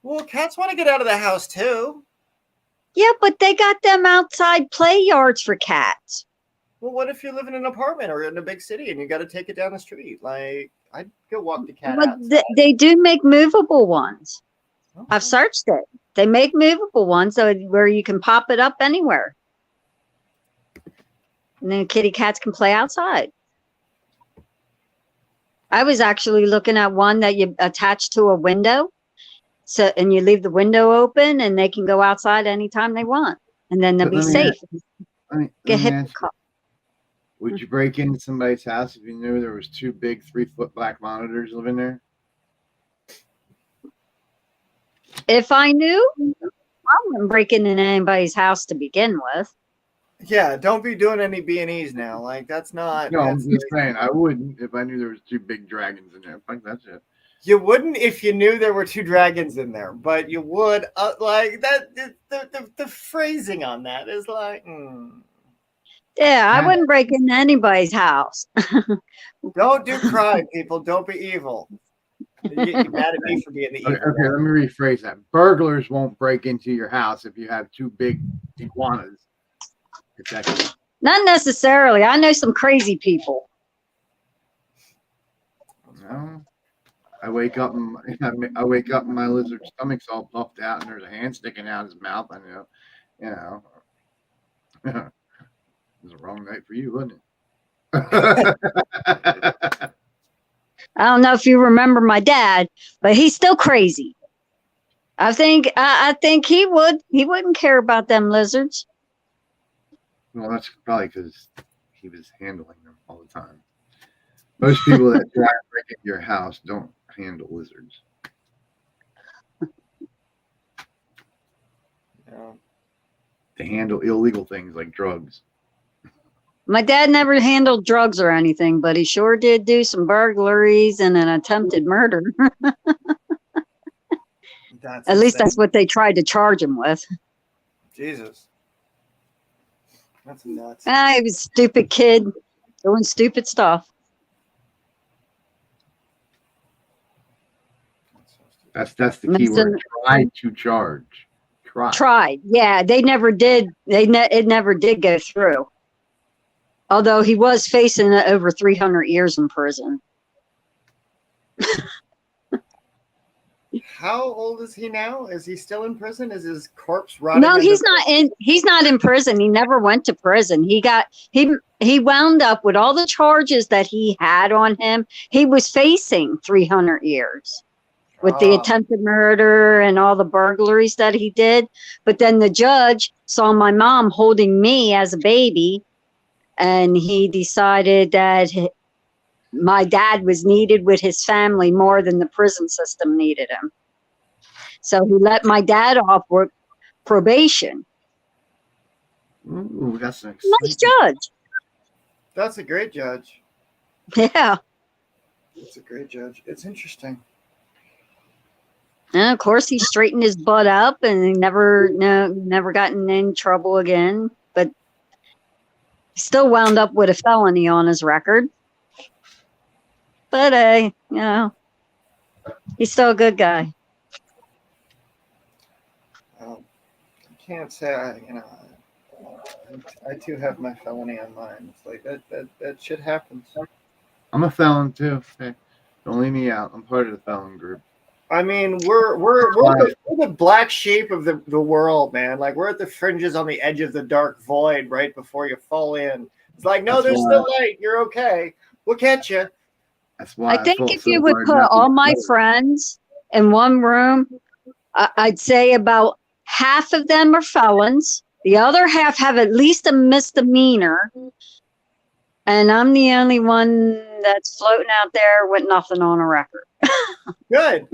well, cats want to get out of the house too. Yeah, but they got them outside play yards for cats. Well, what if you live in an apartment or in a big city and you got to take it down the street? Like, I'd go walk the cat But outside. they do make movable ones. Okay. I've searched it. They make movable ones so where you can pop it up anywhere. And then kitty cats can play outside. I was actually looking at one that you attach to a window. So, and you leave the window open and they can go outside anytime they want. And then they'll But be let me safe. Let me Get hit. ask you, would you break into somebody's house if you knew there was 2 big 3-foot black monitors living there? If I knew, I wouldn't break into anybody's house to begin with. Yeah, don't be doing any B&Es now. Like, that's not. No, I'm that's just saying I wouldn't if I knew there was 2 big dragons in there. Fuck that shit. You wouldn't if you knew there were two dragons in there, but you would like that. The phrasing on that is like, Yeah, I Yeah. wouldn't break into anybody's house. don't do crime, people. Don't be evil. You're mad at me for being the evil. Okay, let me rephrase that. Burglars won't break into your house if you have two big iguanas. Not necessarily. I know some crazy people. No. I wake up and my lizard's stomach's all puffed out and there's a hand sticking out his mouth. I know, it was a wrong night for you, wasn't it? I don't know if you remember my dad, but he's still crazy. I think he wouldn't care about them lizards. Well, that's probably because he was handling them all the time. Most people that try to break into your house don't handle lizards. Yeah. They handle illegal things like drugs. My dad never handled drugs or anything, but he sure did do some burglaries and an attempted murder. At least that's what they tried to charge him with. Jesus. That's nuts. He was a stupid kid doing stupid stuff. That's the key word. Try to charge. Tried. Yeah, they never did. It never did go through. Although he was facing over 300 years in prison. How old is he now? Is he still in prison? Is his corpse rotting? No, he's not in. He's not in prison. He never went to prison. He wound up with all the charges that he had on him. He was facing 300 years with the attempted murder and all the burglaries that he did. But then the judge saw my mom holding me as a baby, and he decided that my dad was needed with his family more than the prison system needed him. So he let my dad off work probation. Ooh, that's nice. Nice judge. That's a great judge. Yeah. It's a great judge. It's interesting. And of course, he straightened his butt up and he never gotten in trouble again. But he still wound up with a felony on his record. But he's still a good guy. I can't say I too have my felony on mine. It's like that shit happens. I'm a felon too. Hey, don't leave me out. I'm part of the felon group. I mean, we're the black sheep of the world, man. Like we're at the fringes on the edge of the dark void right before you fall in. It's like, no, there's still light. You're okay. We'll catch you. That's why I think if you would put all my friends in one room, I'd say about half of them are felons. The other half have at least a misdemeanor. And I'm the only one that's floating out there with nothing on a record. Good.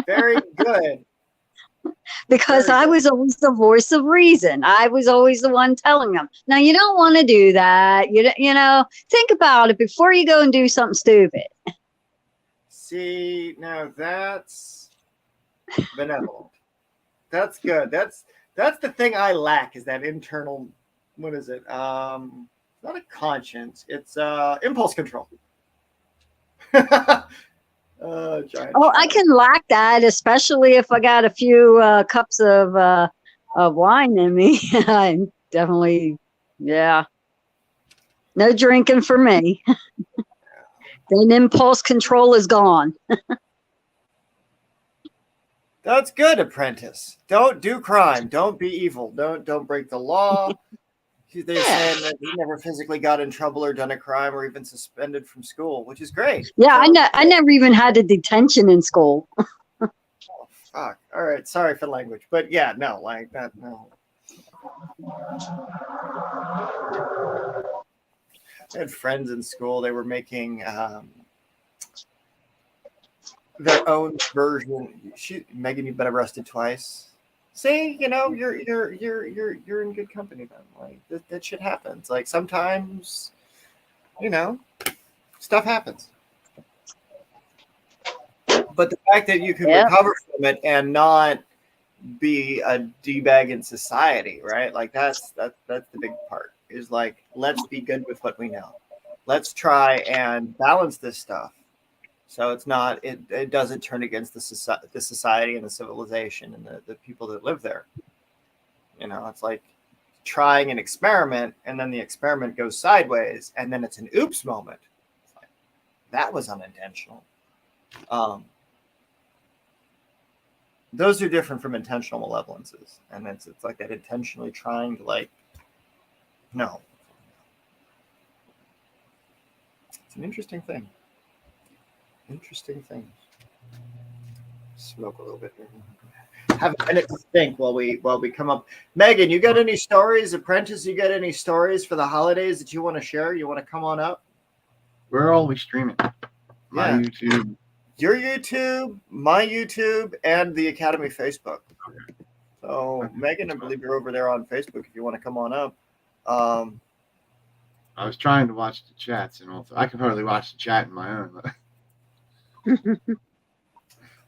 Very good. Because I was always the voice of reason. I was always the one telling them, now you don't want to do that. You know, think about it before you go and do something stupid. See, now that's benevolent. That's good. That's the thing I lack is that internal, what is it? Not a conscience. It's impulse control. I can lack that, especially if I got a few cups of wine in me. I'm definitely, no drinking for me. Then impulse control is gone. That's good, apprentice. Don't do crime. Don't be evil. Don't break the law. They're saying that he never physically got in trouble or done a crime or even suspended from school, which is great. Yeah, I never even had a detention in school. Oh, fuck. All right. Sorry for language. But yeah, no, like that, no. I had friends in school. They were making their own version. Megan, you've been arrested twice. See, you're in good company then. Like that shit happens. Like sometimes, stuff happens. But But the fact that you can Yep. recover from it and not be a d-bag in society, right? Like that's the big part. Is like, let's be good with what we know. Let's try and balance this stuff so it's not it doesn't turn against the society and the civilization and the people that live there. You know, it's like trying an experiment and then the experiment goes sideways and then it's an oops moment. It's like, that was unintentional. Those are different from intentional malevolences, and it's like that intentionally trying to, like, no. It's an interesting thing. Interesting things. Smoke a little bit here. Have a minute to think while we come up. Megan, you got any stories? Apprentice, you got any stories for the holidays that you want to share? You want to come on up? Where are we streaming? My Yeah. YouTube. Your YouTube, my YouTube, and the Academy Facebook. So, Megan, I believe you're over there on Facebook if you want to come on up. I was trying to watch the chats, and also I can hardly watch the chat in my own.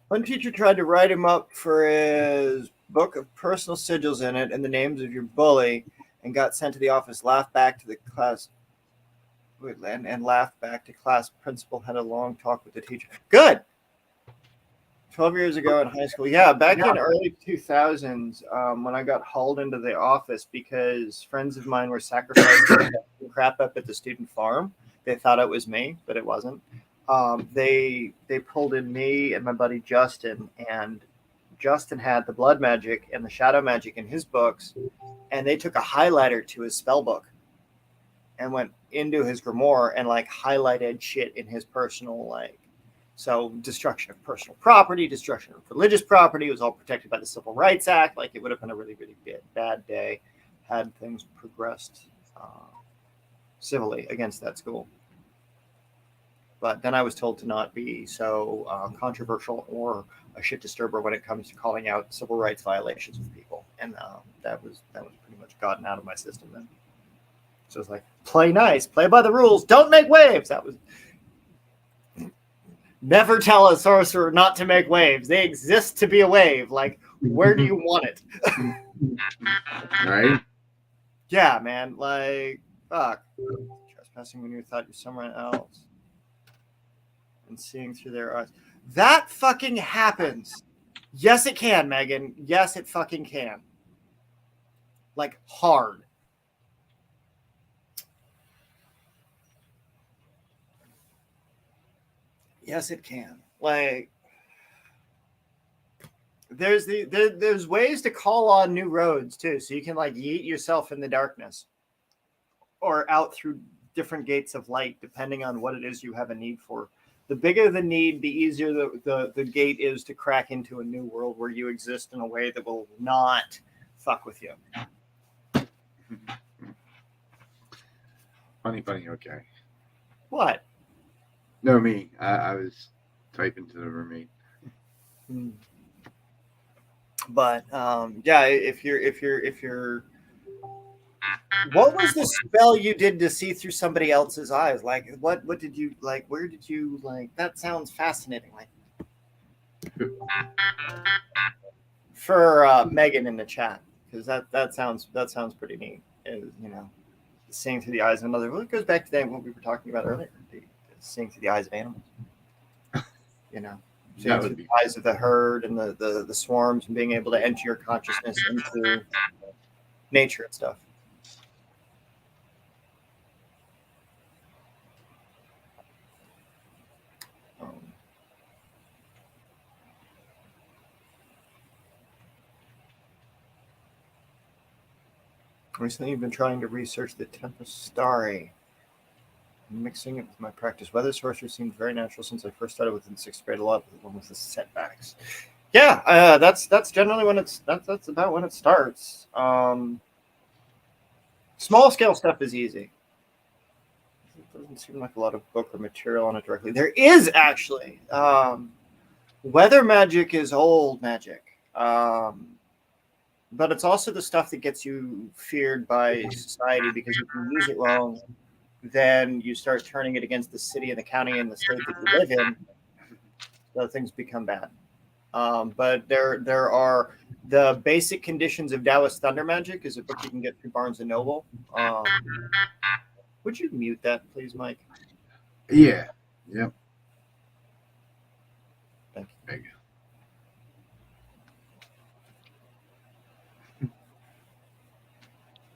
One teacher tried to write him up for his book of personal sigils in it and the names of your bully, and got sent to the office. Laughed back to the class, and laughed back to class. Principal had a long talk with the teacher. Good. 12 years ago in high school. Yeah, back in early 2000s, when I got hauled into the office because friends of mine were sacrificing crap up at the student farm. They thought it was me, but it wasn't. They pulled in me and my buddy Justin, and Justin had the blood magic and the shadow magic in his books, and they took a highlighter to his spell book and went into his grimoire and like highlighted shit in his personal, like, so destruction of personal property, destruction of religious property. It was all protected by the Civil Rights Act. Like, it would have been a really, really bad day had things progressed civilly against that school. But then I was told to not be so controversial or a shit disturber when it comes to calling out civil rights violations of people, and that was pretty much gotten out of my system then. So it's like, play nice, play by the rules, don't make waves. That was never tell a sorcerer not to make waves. They exist to be a wave. Like, where do you want it? Right? Yeah, man. Like, fuck. Trespassing when you thought you're somewhere else. And seeing through their eyes. That fucking happens. Yes, it can, Megan. Yes, it fucking can. Like, hard. Yes, it can. Like, there's ways to call on new roads too, so you can like yeet yourself in the darkness or out through different gates of light, depending on what it is you have a need for. The bigger the need, the easier the gate is to crack into a new world where you exist in a way that will not fuck with you. Funny, okay. What? No, me. I was typing to the roommate. But yeah, if you're what was the spell you did to see through somebody else's eyes? Like, what did you like? Where did you like? That sounds fascinating. Like, for Megan in the chat, because that sounds pretty neat. You know, seeing through the eyes of another. Well, it goes back to that what we were talking about earlier. Seeing through the eyes of animals. You know, seeing through the eyes of the herd and the swarms, and being able to enter your consciousness into nature and stuff. Recently, I've been trying to research the Tempus Stari, mixing it with my practice. Weather sorcery seemed very natural since I first started with in 6th grade. A lot of one with the setbacks. Yeah, that's generally when that's about when it starts. Small scale stuff is easy. It doesn't seem like a lot of book or material on it directly. There is actually. Weather magic is old magic. But it's also the stuff that gets you feared by society, because if you use it wrong, then you start turning it against the city and the county and the state that you live in. things become bad. But there are the basic conditions of Taoist Thunder Magic is a book you can get through Barnes and Noble. Would you mute that, please, Mike? Yeah. Yep. Thank you. There you go.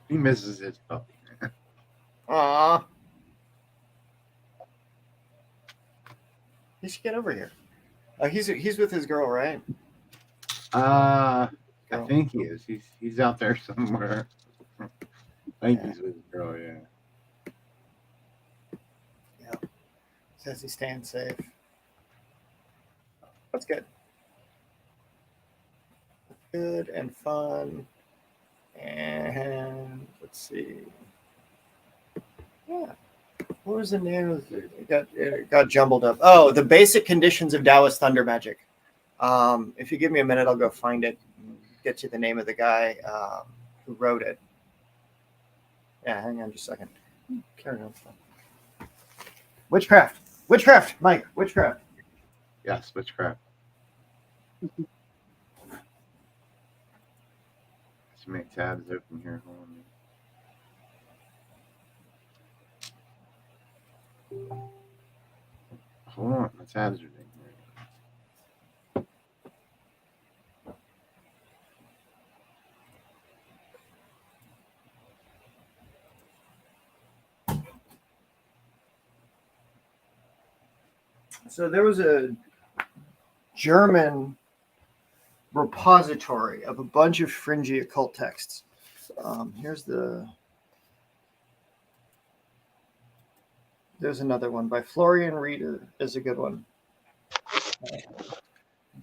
He misses his puppy. Aw. He should get over here. He's with his girl, right? I Girl. think he is. He's out there somewhere. I think Yeah. he's with his girl, yeah. Says he's staying safe. That's good. Good and fun. And let's see. Yeah. What was the name of it got jumbled up. Oh, the basic conditions of Taoist Thunder Magic. If you give me a minute, I'll go find it. Get you the name of the guy who wrote it. Yeah, hang on just a second. Carry on. Witchcraft, Mike. Witchcraft. Yes, witchcraft. Let's make tabs open here. Hold on, my tabs are in here. So there was a German repository of a bunch of fringy occult texts. There's another one by Florian Reeder is a good one.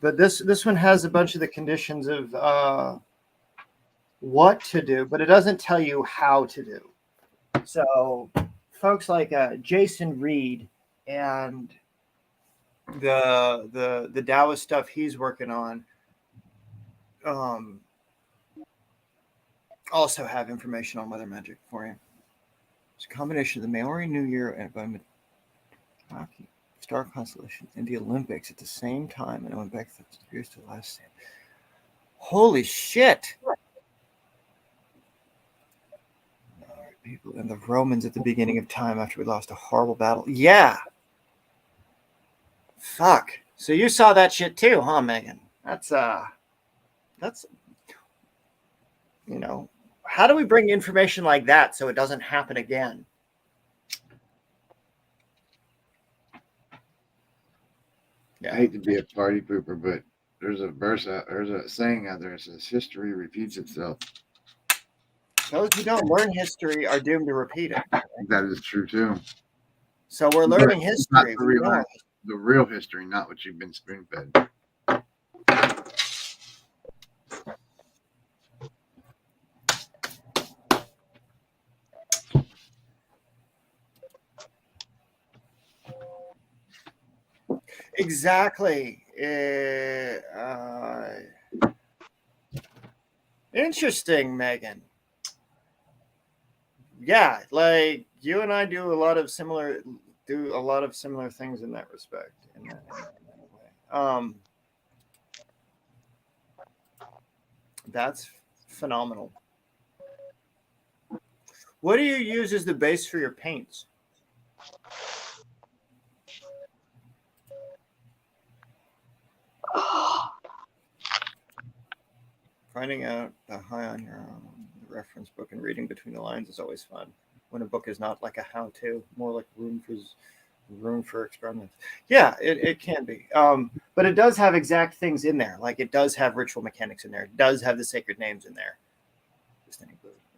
But this one has a bunch of the conditions of what to do, but it doesn't tell you how to do. So folks like Jason Reed and the Taoist stuff he's working on also have information on weather magic for you. It's a combination of the Maori New Year and by Hockey star constellation in the Olympics at the same time, and it went back 30 years to the last stand. Holy shit! People and the Romans at the beginning of time after we lost a horrible battle. Yeah. Fuck. So you saw that shit too, huh, Megan? That's how do we bring information like that so it doesn't happen again? I hate to be a party pooper, but there's a saying out there that says history repeats itself. Those who don't learn history are doomed to repeat it. That is true too. So we're learning history. The real history, not what you've been spoon fed. Exactly. Interesting, Megan. Yeah, like you and I do a lot of similar things in that respect. In that way. That's phenomenal. What do you use as the base for your paints? Finding out the high on your reference book and reading between the lines is always fun. When a book is not like a how-to, more like room for experiments. Yeah, it can be. But it does have exact things in there. Like it does have ritual mechanics in there. It does have the sacred names in there.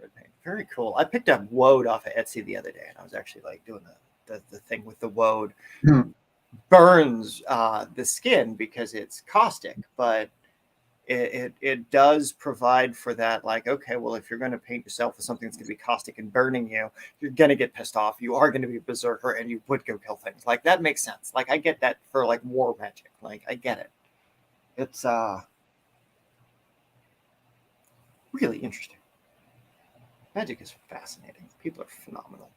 Red paint. Very cool. I picked up woad off of Etsy the other day, and I was actually like doing the thing with the woad. Burns the skin because it's caustic, but it does provide for that. Like, okay, well, if you're going to paint yourself with something that's going to be caustic and burning you, you're going to get pissed off. You are going to be a berserker, and you would go kill things. Like that makes sense. Like I get that for like war magic. Like I get it. It's really interesting. Magic is fascinating. People are phenomenal.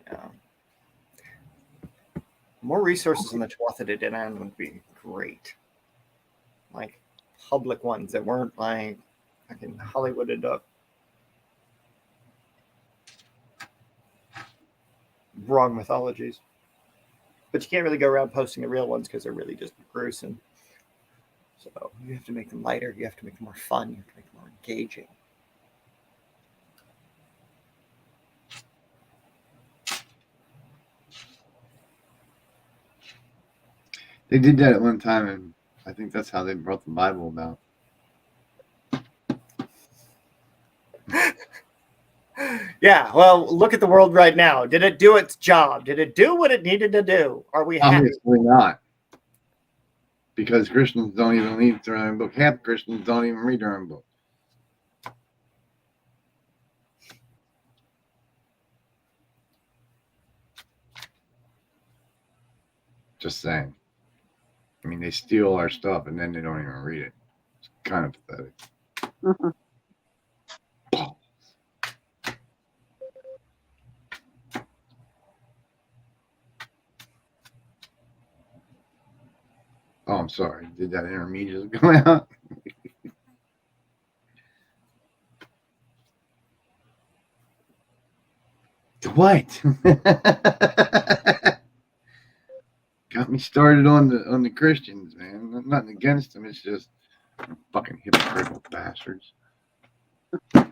Yeah. More resources on the Tuatha De Danann would be great. Like public ones that weren't like fucking Hollywooded up. Wrong mythologies. But you can't really go around posting the real ones because they're really just gruesome. So you have to make them lighter. You have to make them more fun. You have to make them more engaging. They did that at one time, and I think that's how they brought the Bible about. Yeah, well, look at the world right now. Did it do its job? Did it do what it needed to do? Are we happy? Obviously not. Because Christians don't even read their own book. Half Christians don't even read their own book. Just saying. I mean, they steal our stuff and then they don't even read it. It's kind of pathetic. Mhm. Oh, I'm sorry. Did that intermediate go out? What? Got me started on the Christians, man. Nothing against them. It's just fucking hypocritical bastards. Tell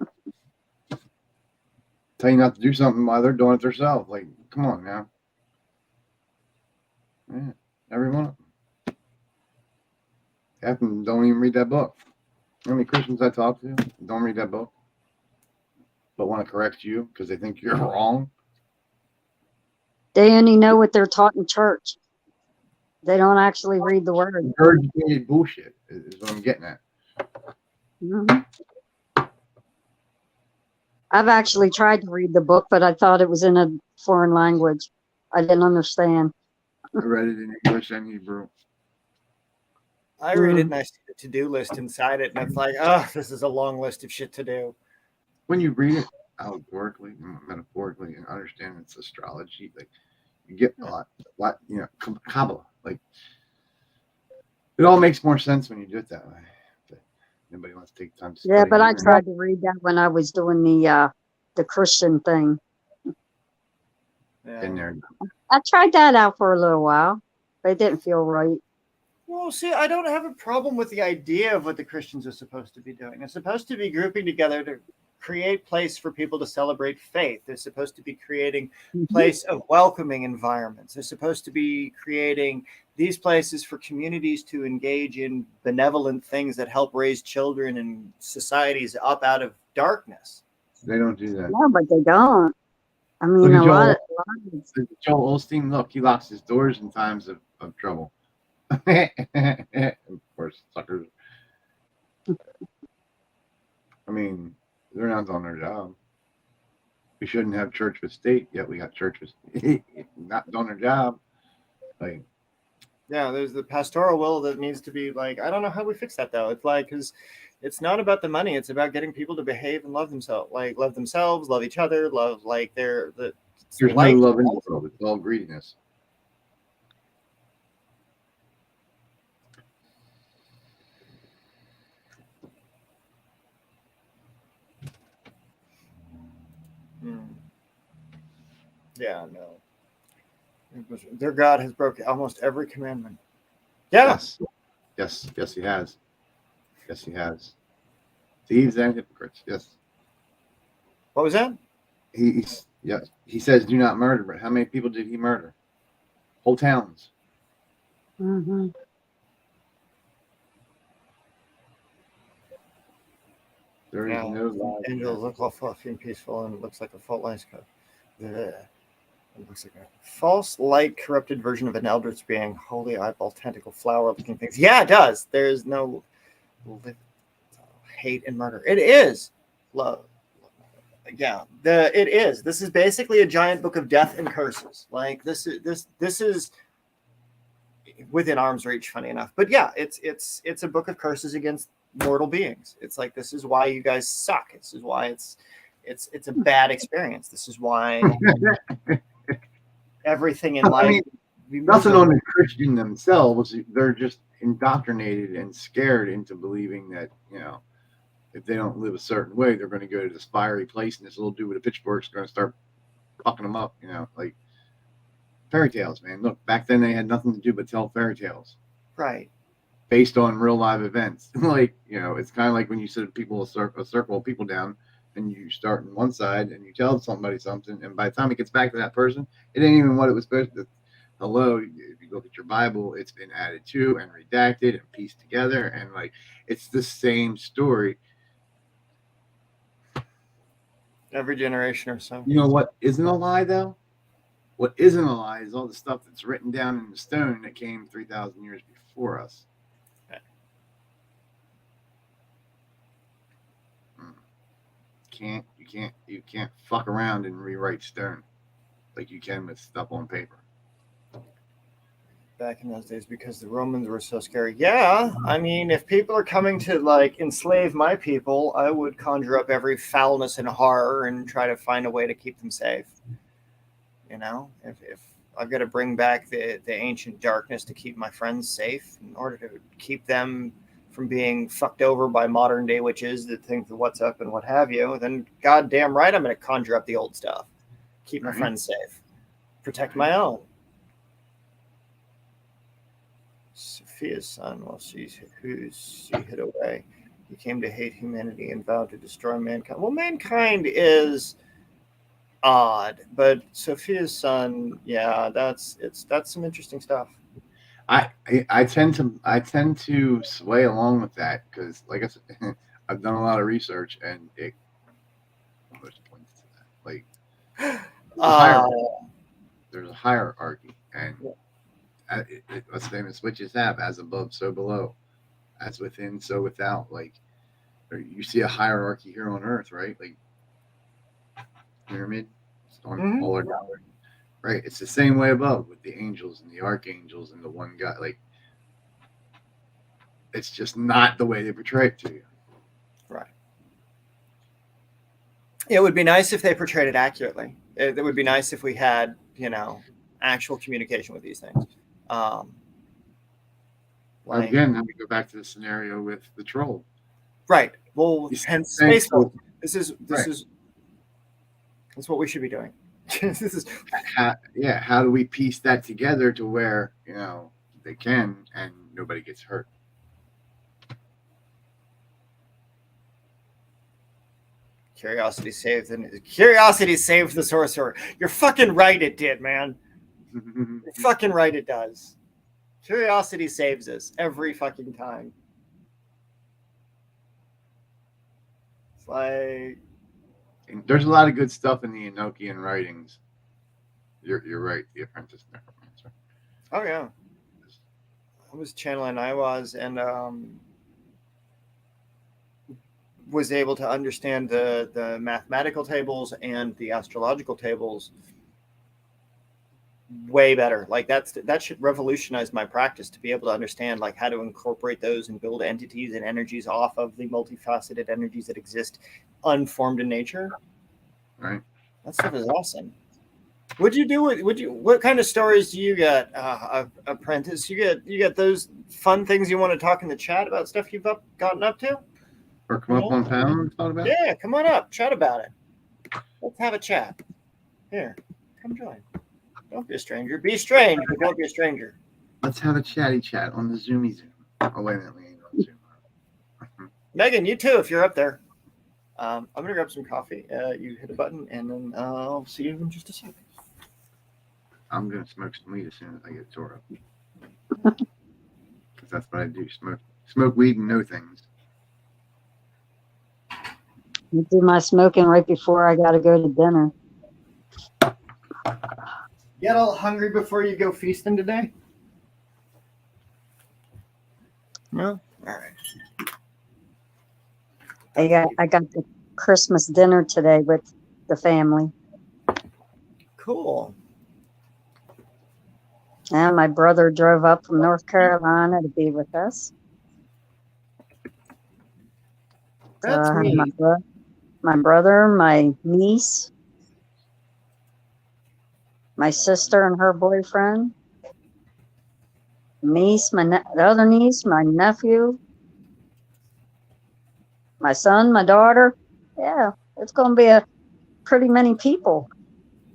you not to do something while they're doing it themselves. Like, come on now. Yeah, every one of them. Half of them don't even read that book. You know how many Christians I talk to don't read that book, but want to correct you because they think you're wrong? They only know what they're taught in church. They don't actually read the word. Regurgitated bullshit is what I'm getting at. Mhm. I've actually tried to read the book, but I thought it was in a foreign language. I didn't understand. I read it in English and Hebrew. I read it and I see the to-do list inside it, and it's like, oh, this is a long list of shit to do. When you read it allegorically, metaphorically, and understand it's astrology, like you get a lot, you know, Kabbalah. Like it all makes more sense when you do it that way. But nobody wants to take time to study. Yeah, but I it. tried to read that when I was doing the Christian thing. In there. I tried that out for a little while, but it didn't feel right. Well, see, I don't have a problem with the idea of what the Christians are supposed to be doing. They're supposed to be grouping together to create place for people to celebrate faith. They're supposed to be creating place of welcoming environments. They're supposed to be creating these places for communities to engage in benevolent things that help raise children and societies up out of darkness. They don't do that. No, but they don't. I mean, Look at a lot of Joel Osteen, look, he locks his doors in times of trouble. Of course, suckers. I mean, they're not doing their job. We shouldn't have church with state, yet we got church with not doing their job. Like, yeah, there's the pastoral will that needs to be like, I don't know how we fix that though. It's like, because it's not about the money. It's about getting people to behave and love themselves, love each other, love like there's no love in the world. It's all greediness. Yeah, no. Their God has broken almost every commandment. Yeah. Yes, he has. Yes, he has. Thieves and hypocrites. Yes. What was that? He says do not murder, but how many people did he murder? Whole towns. Mm-hmm. There is no lie. Angels look all fluffy and peaceful, and it looks like a fault line code. It looks like a false light corrupted version of an eldritch being, holy eyeball tentacle flower looking things. Yeah, it does. There's no hate and murder. It is love. Yeah, it is. This is basically a giant book of death and curses. Like this is within arm's reach, funny enough. But yeah, it's a book of curses against mortal beings. It's like, this is why you guys suck. This is why it's a bad experience. This is why everything in life be Nothing on miserable. the Christian themselves. They're just indoctrinated and scared into believing that, if they don't live a certain way, they're going to go to this fiery place, and this little dude with a pitchfork is going to start fucking them up. Like fairy tales, man. Look, back then they had nothing to do but tell fairy tales Right. based on real live events. Like, it's kind of like when you sit a circle of people down, and you start on one side and you tell somebody something, and by the time it gets back to that person, it ain't even what it was supposed to. Hello, if you look at your Bible, it's been added to and redacted and pieced together, and like it's the same story. Every generation or so. You know what isn't a lie though? What isn't a lie is all the stuff that's written down in the stone that came 3,000 years before us. You can't fuck around and rewrite stone like you can with stuff on paper. Back in those days, because the Romans were so scary. Yeah, I mean, if people are coming to like enslave my people, I would conjure up every foulness and horror and try to find a way to keep them safe. If I've got to bring back the ancient darkness to keep my friends safe in order to keep them from being fucked over by modern day witches that think the what's up and what have you, then goddamn right I'm going to conjure up the old stuff. Keep my friends safe. Protect my own. Sophia's son, well, she hid away. He came to hate humanity and vowed to destroy mankind. Well, mankind is odd, but Sophia's son, yeah, that's some interesting stuff. I tend to sway along with that because, like I said, I've done a lot of research and it almost points to that. Like there's a hierarchy, and what's famous witches have: as above, so below, as within, so without. Like you see a hierarchy here on Earth, right? Like pyramid, it's on all our gallery. Right, it's the same way above with the angels and the archangels and the one guy. Like, it's just not the way they portray it to you. Right. It would be nice if they portrayed it accurately. It would be nice if we had, actual communication with these things. Again, now we go back to the scenario with the troll. Right. Well, hence Spacebolt. That's what we should be doing. This is how do we piece that together to where they can and nobody gets hurt? Curiosity saved the sorcerer. You're fucking right, it did, man. You're fucking right, it does. Curiosity saves us every fucking time. It's like there's a lot of good stuff in the Enochian writings. You're right. The Apprentice Necromancer. Oh yeah, I was channeling Iwaz and was able to understand the mathematical tables and the astrological tables way better. Like that should revolutionize my practice to be able to understand like how to incorporate those and build entities and energies off of the multifaceted energies that exist unformed in nature. Right. That stuff is awesome. What kind of stories do you got, Apprentice? You get those fun things you want to talk in the chat about stuff you've gotten up to? Or come up on panel and talk about? Yeah, come on up, chat about it. Let's have a chat. Here, come join. Don't be a stranger. Be strange, but don't be a stranger. Let's have a chatty chat on the Zoomy Zoom. Oh, wait a minute. We ain't on Zoom. Megan, you too, if you're up there. I'm going to grab some coffee. You hit a button, and then I'll see you in just a second. I'm going to smoke some weed as soon as I get tore up. Because that's what I do. Smoke weed and know things. I do my smoking right before I got to go to dinner. Get all hungry before you go feasting today? No? All right. I got the Christmas dinner today with the family. Cool. And my brother drove up from North Carolina to be with us. That's neat. My brother, my niece, my sister and her boyfriend, niece, the other niece, my nephew, my son, my daughter. Yeah, it's going to be a pretty many people.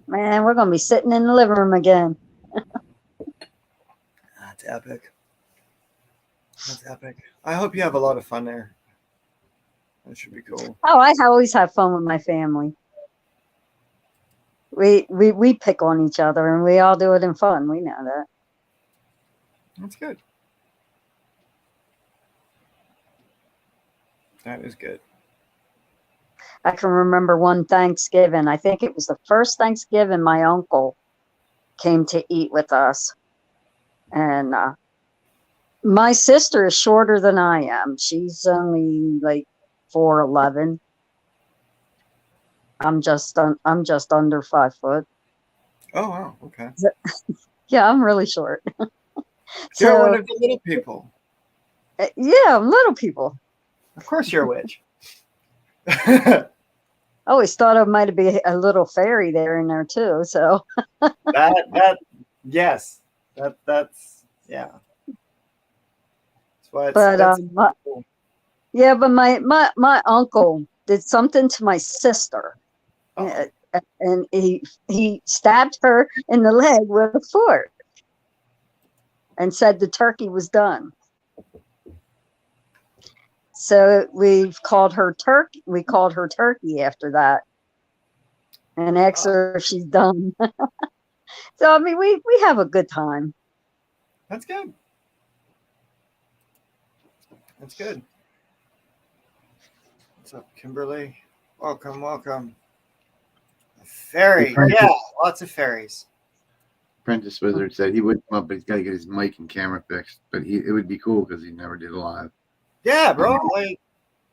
Man, we're going to be sitting in the living room again. That's epic. That's epic. I hope you have a lot of fun there. That should be cool. Oh, I always have fun with my family. We pick on each other, and we all do it in fun. We know that. That's good. That is good. I can remember one Thanksgiving. I think it was the first Thanksgiving my uncle came to eat with us. And my sister is shorter than I am. She's only like 4'11". I'm just under 5 foot. Oh wow. Okay. Yeah, I'm really short. You're one of the little people. Yeah, little people. Of course, you're a witch. I always thought I might be a little fairy there in there too. So yes, that's yeah. That's why but cool. yeah, but my uncle did something to my sister, and he stabbed her in the leg with a fork, and said the turkey was done. So we called her Turkey. We called her Turkey after that, and asked her if she's done. So I mean, we have a good time. That's good. That's good. What's up, Kimberly? Welcome, welcome. A fairy, yeah, lots of fairies. Apprentice Wizard said he would come up, but he's got to get his mic and camera fixed. But it would be cool because he never did live. Yeah, bro. Like,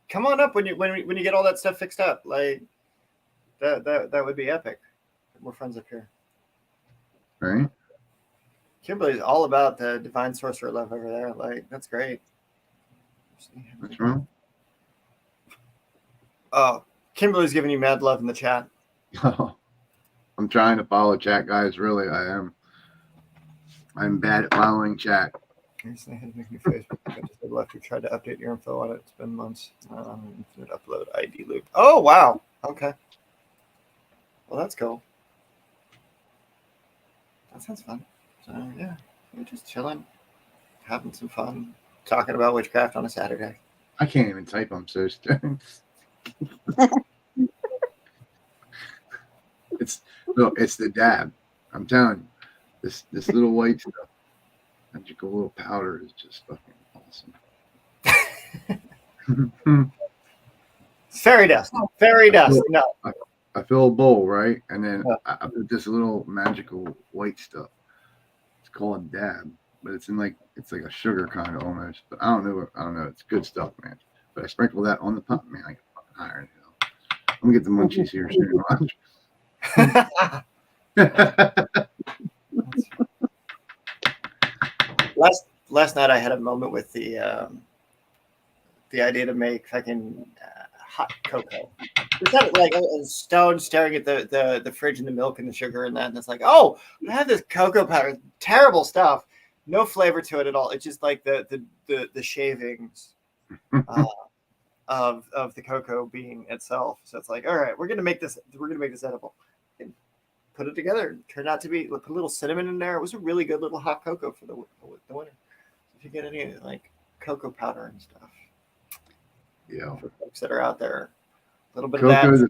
come on up when you get all that stuff fixed up. Like, that would be epic. We're friends up here. Right? Kimberly's all about the divine sorcerer love over there. Like, that's great. What's wrong? Oh, Kimberly's giving you mad love in the chat. Oh, I'm trying to follow chat, guys. Really, I am. I'm bad at following chat. Recently had to make new Facebook. I just had left. We tried to update your info on it. It's been months. Infinite upload ID loop. Oh wow. Okay. Well, that's cool. That sounds fun. So yeah, we're just chilling, having some fun, talking about witchcraft on a Saturday. I can't even type. I'm so stupid. It's the dab. I'm telling you, this little white stuff, magical little powder is just fucking awesome. Fairy dust. Fairy dust. No. I fill a bowl, right? And then I put this little magical white stuff. It's called dab, but it's like a sugar kind of almost. But I don't know. It's good stuff, man. But I sprinkle that on the pump, man. I get fucking iron. I'm gonna get the munchies here soon. Last night I had a moment with the idea to make fucking hot cocoa. It's not like a stone staring at the fridge and the milk and the sugar and that, and it's like, oh, I have this cocoa powder, terrible stuff, no flavor to it at all. It's just like the shavings of the cocoa bean itself. So it's like, all right, we're gonna make this edible. And put it together. Turned out to be, put a little cinnamon in there. It was a really good little hot cocoa for the winter. If you get any like cocoa powder and stuff, yeah, for folks that are out there, a little bit cocoa of that.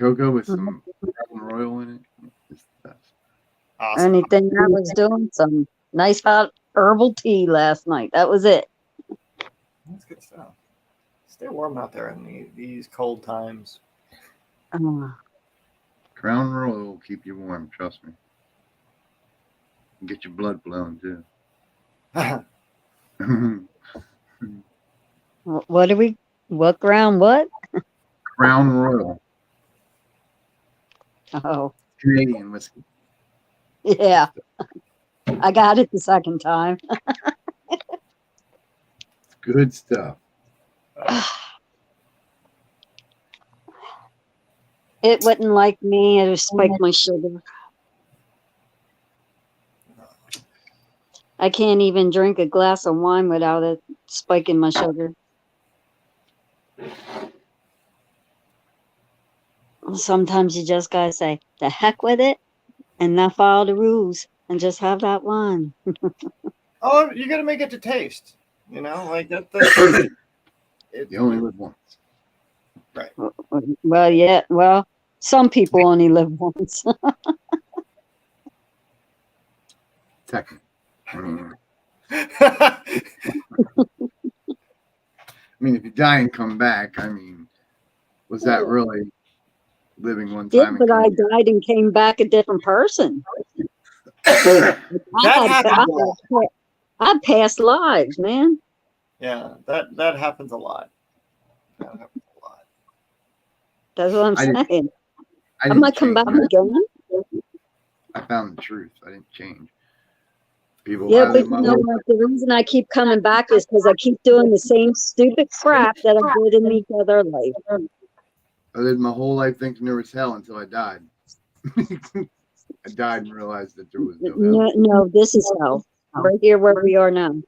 Cocoa with some Crown Royal in it. It's the best. Awesome. Anything I was doing some nice hot herbal tea last night. That was it. That's good stuff. Stay warm out there in these cold times. Crown Royal will keep you warm. Trust me. And get your blood flowing too. What ground? What? Crown Royal. Oh, Canadian whiskey. yeah. I got it the second time. Good stuff. It wouldn't like me. It would spike my sugar. I can't even drink a glass of wine without it spiking my sugar. Sometimes you just gotta say, the heck with it, and not follow the rules, and just have that wine. Oh, you got to make it to taste. Like that. You only live once. Well, yeah. Well, some people only live once. Technically. Yeah, I mean, if you die and come back, I mean, was that really living one Yeah, time? but I died and came back a different person. that happens a lot. I passed lives, man. Yeah, that happens a lot. That happens a lot. That's what I'm I didn't- saying. I I didn't might come change. back again. I found the truth. I didn't change. People, Yeah, I but live you my know life. what? The reason I keep coming back is because I keep doing the same stupid crap that I did in each other life. I lived my whole life thinking there was hell until I died. I died and realized that there was no hell. No, this is hell. Right here where we are now.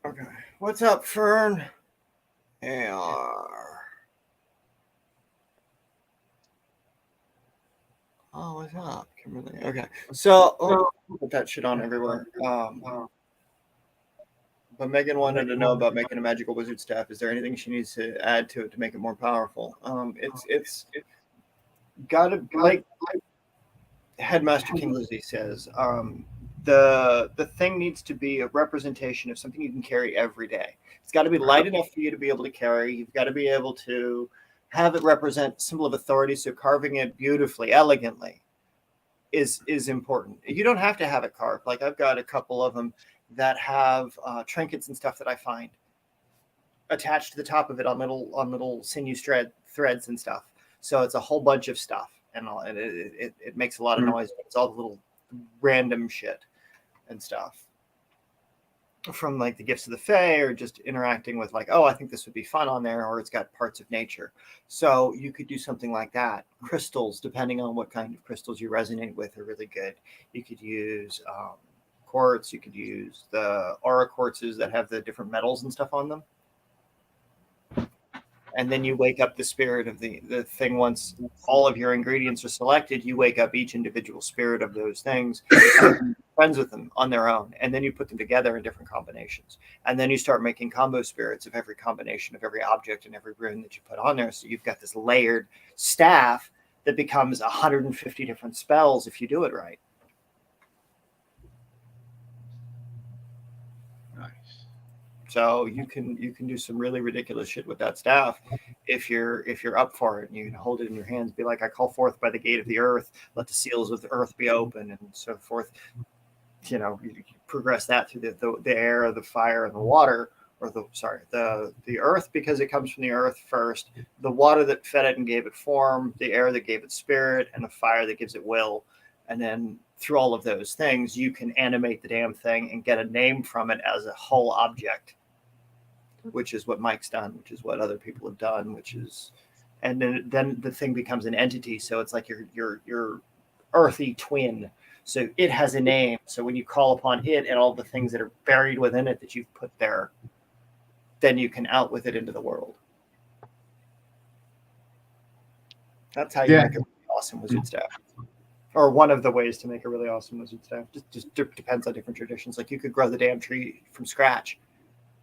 Okay. What's up, Fern? AR. Oh, what's up, Kimberly? Okay. So, put that shit on everywhere. But Megan wanted to know about making a magical wizard staff. Is there anything she needs to add to it to make it more powerful? It's gotta, like Headmaster King Lizzie says, the thing needs to be a representation of something you can carry every day. It's got to be light enough for you to be able to carry. You've got to be able to have it represent symbol of authority. So carving it beautifully, elegantly is important. You don't have to have it carved. Like I've got a couple of them that have trinkets and stuff that I find attached to the top of it on little sinew threads and stuff. So it's a whole bunch of stuff, and it makes a lot of noise. But it's all the little random shit and stuff from like the gifts of the Fae, or just interacting with like, oh, I think this would be fun on there, or it's got parts of nature. So you could do something like that. Crystals, depending on what kind of crystals you resonate with, are really good. You could use quartz. You could use the aura quartzes that have the different metals and stuff on them. And then you wake up the spirit of the thing. Once all of your ingredients are selected, you wake up each individual spirit of those things, friends with them on their own, and then you put them together in different combinations. And then you start making combo spirits of every combination of every object and every rune that you put on there. So you've got this layered staff that becomes 150 different spells if you do it right. So you can do some really ridiculous shit with that staff if you're up for it, and you can hold it in your hands, be like, I call forth by the gate of the earth, let the seals of the earth be open, and so forth. You progress that through the air, the fire, and the water, or the earth, because it comes from the earth first, the water that fed it and gave it form, the air that gave it spirit, and the fire that gives it will. And then through all of those things, you can animate the damn thing and get a name from it as a whole object, which is what Mike's done, which is what other people have done, and then the thing becomes an entity. So it's like your earthy twin. So it has a name. So when you call upon it and all the things that are buried within it that you've put there, then you can out with it into the world. That's how you make a really awesome wizard staff. Or one of the ways to make a really awesome wizard staff. Just depends on different traditions. Like you could grow the damn tree from scratch,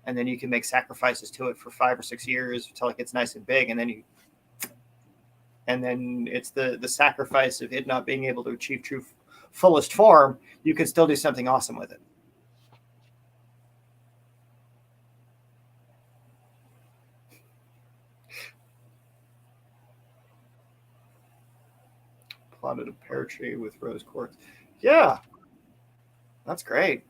and then you can make sacrifices to it for 5 or 6 years until it gets nice and big, and then it's the sacrifice of it not being able to achieve true fullest form. You can still do something awesome with it. Plotted a pear tree with rose quartz. Yeah, that's great.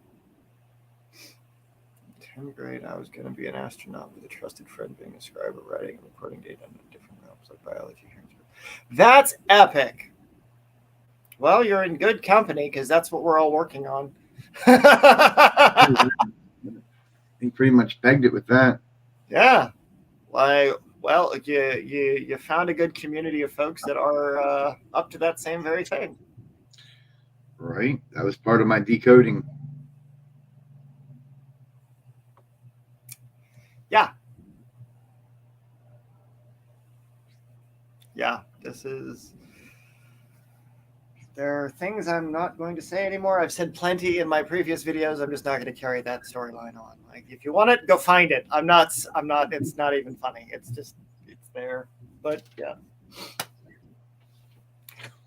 10th grade, I was going to be an astronaut with a trusted friend being a scribe or writing and recording data in different realms like biology. That's epic. Well, you're in good company because that's what we're all working on. he pretty much pegged it with that. Yeah. Like, well, you found a good community of folks that are up to that same very thing. Right. That was part of my decoding. Yeah. Yeah. This is. There are things I'm not going to say anymore. I've said plenty in my previous videos. I'm just not going to carry that storyline on. Like, if you want it, go find it. I'm not. It's not even funny. It's just. It's there. But yeah.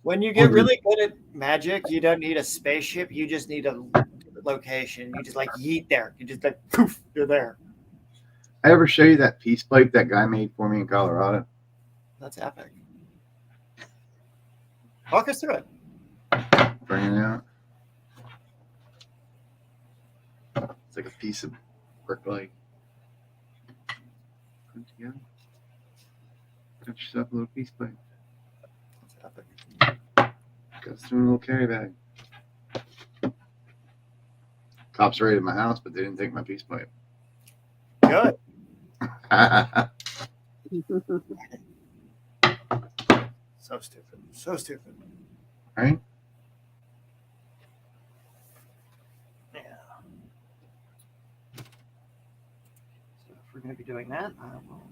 When you get really good at magic, you don't need a spaceship. You just need a location. You just like yeet there. You just like poof, you're there. I ever show you that peace pipe that guy made for me in Colorado? That's epic. Walk us through it. Bring it out. It's like a piece of brick like. Put it together. Got yourself a little peace pipe. That's epic. Goes through a little carry bag. Cops raided my house, but they didn't take my peace pipe. Good. So stupid. So stupid. Right? Yeah. So if we're going to be doing that, I will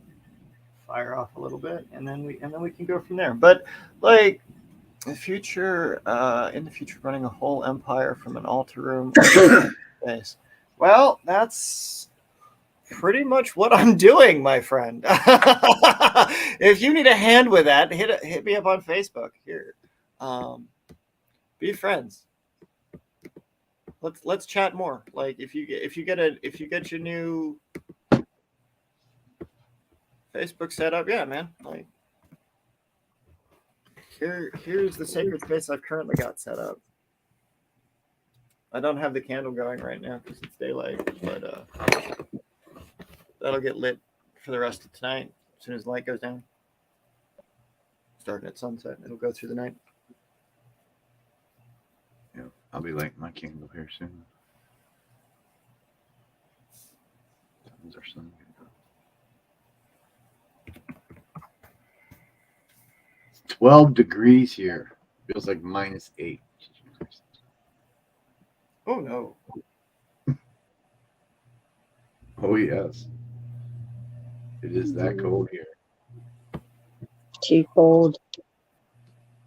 fire off a little bit, and then we can go from there. But like in the future, running a whole empire from an altar room space. Well, that's pretty much what I'm doing, my friend. If you need a hand with that, hit me up on Facebook here. Be friends. Let's chat more. Like if you get your new Facebook set up, yeah, man. Like here's the sacred space I've currently got set up. I don't have the candle going right now because it's daylight, but that'll get lit for the rest of tonight as soon as the light goes down. Starting at sunset, it'll go through the night. Yeah, I'll be lighting my candle here soon. Time's our sun. 12 degrees here. Feels like -8. Oh no. Oh yes. It is that cold here. Too cold.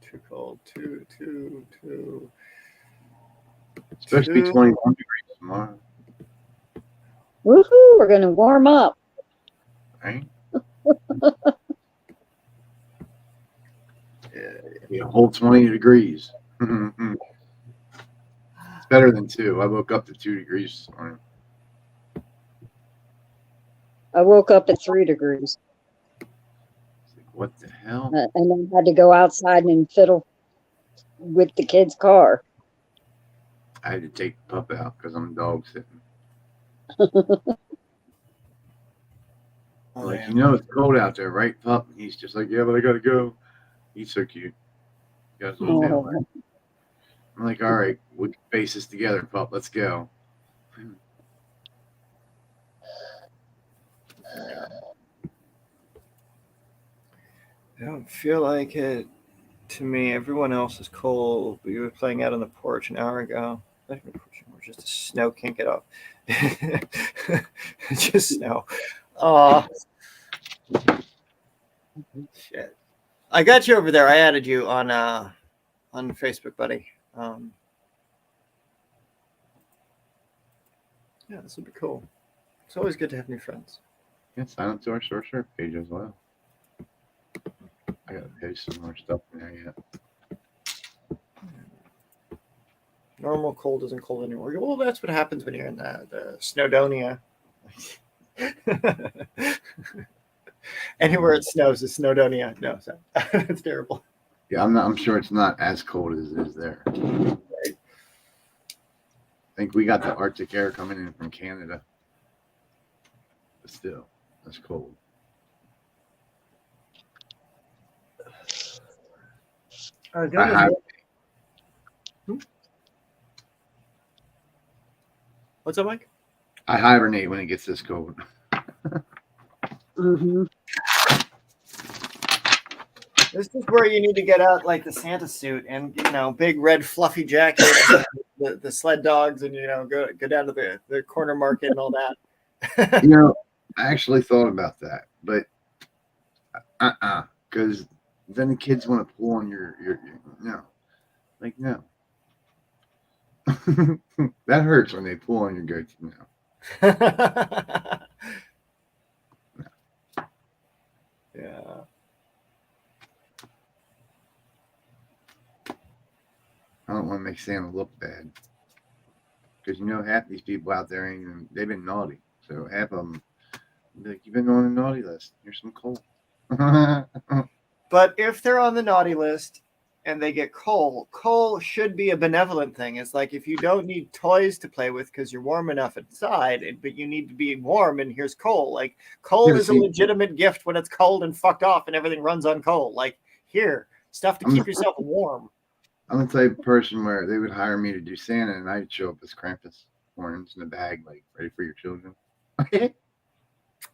Too cold. Too. It's supposed to be 21 degrees tomorrow. Woohoo! We're gonna warm up. Right? Yeah, a whole 20 degrees. It's better than 2. I woke up to 2 degrees this morning. I woke up at 3 degrees, It's like, what the hell? and then had to go outside and fiddle with the kid's car. I had to take the pup out because I'm dog sitting. Oh, Like, man. you know, it's cold out there, right, pup? And he's just like, yeah, but I gotta go. He's so cute. He got his little tail. Oh, I'm like, all right, we can face this together, pup. Let's go. I don't feel like it to me. Everyone else is cold. We were playing out on the porch an hour ago. Not even a porch anymore, just a snow. Can't get up. Just snow. Oh, shit. I got you over there. I added you on Facebook, buddy. Yeah, this would be cool. It's always good to have new friends. Yeah, sign up to our Sorcerer page as well. I gotta paste some more stuff in there yet. Normal cold isn't cold anymore. Well, that's what happens when you're in the Snowdonia. Anywhere it snows is Snowdonia. No, so it's terrible. Yeah, I'm sure it's not as cold as it is there. I think we got the Arctic air coming in from Canada. But still, that's cold. I have- What's up, Mike? I hibernate when it gets this cold. Hmm. This is where you need to get out like the Santa suit and big red fluffy jacket, the sled dogs, and go down to the corner market and all that. You know, I actually thought about that, but because then the kids want to pull on your no, like no. That hurts when they pull on your goats. No. Yeah. I don't want to make Santa look bad because half these people out there they've been naughty. So half of them be like, you've been on a naughty list. Here's some coal. But if they're on the naughty list and they get coal should be a benevolent thing. It's like if you don't need toys to play with because you're warm enough inside, but you need to be warm, and here's coal. Like coal is a legitimate gift when it's cold and fucked off and everything runs on coal. Like here, stuff to keep yourself warm. I'm the type of person where they would hire me to do Santa, and I'd show up as Krampus, horns in a bag, like ready for your children.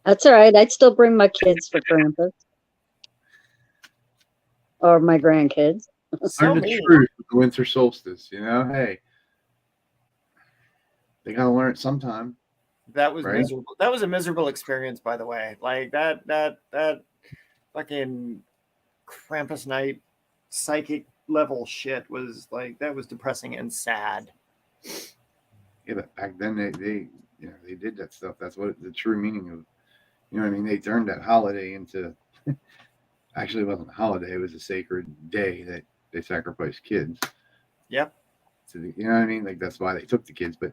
That's all right. I'd still bring my kids for Krampus. Or my grandkids. Learn the truth with the winter solstice, hey. They gotta learn it sometime. That was miserable. That was a miserable experience, by the way. Like that fucking Krampus night psychic level shit was like, that was depressing and sad. Yeah, but back then they did that stuff. That's what the true meaning of, what I mean? They turned that holiday into, actually it wasn't a holiday. It was a sacred day that they sacrificed kids. Yep. So you know what I mean? Like that's why they took the kids, but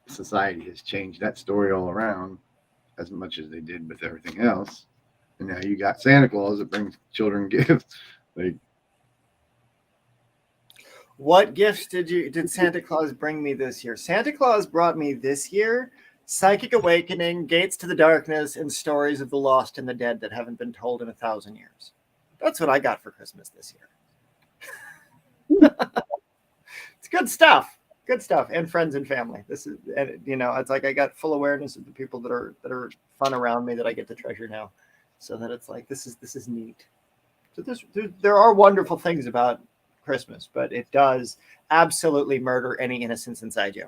society has changed that story all around as much as they did with everything else. And now you got Santa Claus that brings children gifts. Like, what gifts did Santa Claus bring me this year? Santa Claus brought me this year Psychic Awakening, Gates to the Darkness, and Stories of the Lost and the Dead that haven't been told in 1,000 years. That's what I got for Christmas this year. It's good stuff. Good stuff. And friends and family. This is, it's like I got full awareness of the people that are fun around me that I get to treasure now. So that it's like, this is neat. So there are wonderful things about Christmas, but it does absolutely murder any innocence inside you.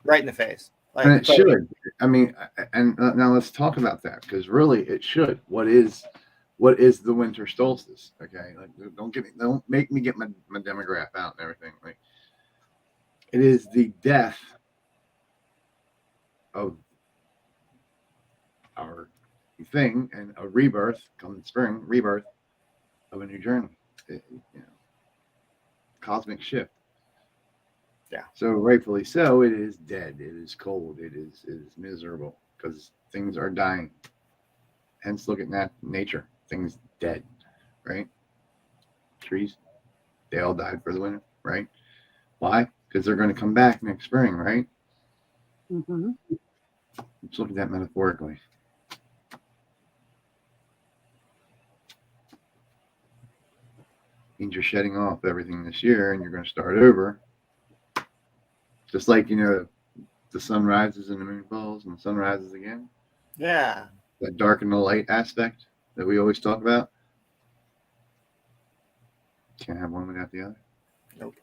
Right in the face. And it should. I mean, and now let's talk about that, because really it should. What is the winter solstice? Okay, like don't make me get my demograph out and everything. Like, it is the death of our thing and a rebirth, come spring, rebirth of a new journey. Cosmic shift. Yeah. So rightfully so, it is dead. It is cold. It is miserable because things are dying. Hence, look at nature. Things dead, right? Trees, they all died for the winter, right? Why? Because they're going to come back next spring, right? Mm-hmm. Let's look at that metaphorically. Means you're shedding off everything this year, and you're going to start over. Just like, the sun rises and the moon falls and the sun rises again. Yeah. That dark and the light aspect that we always talk about. Can't have one without the other. Nope.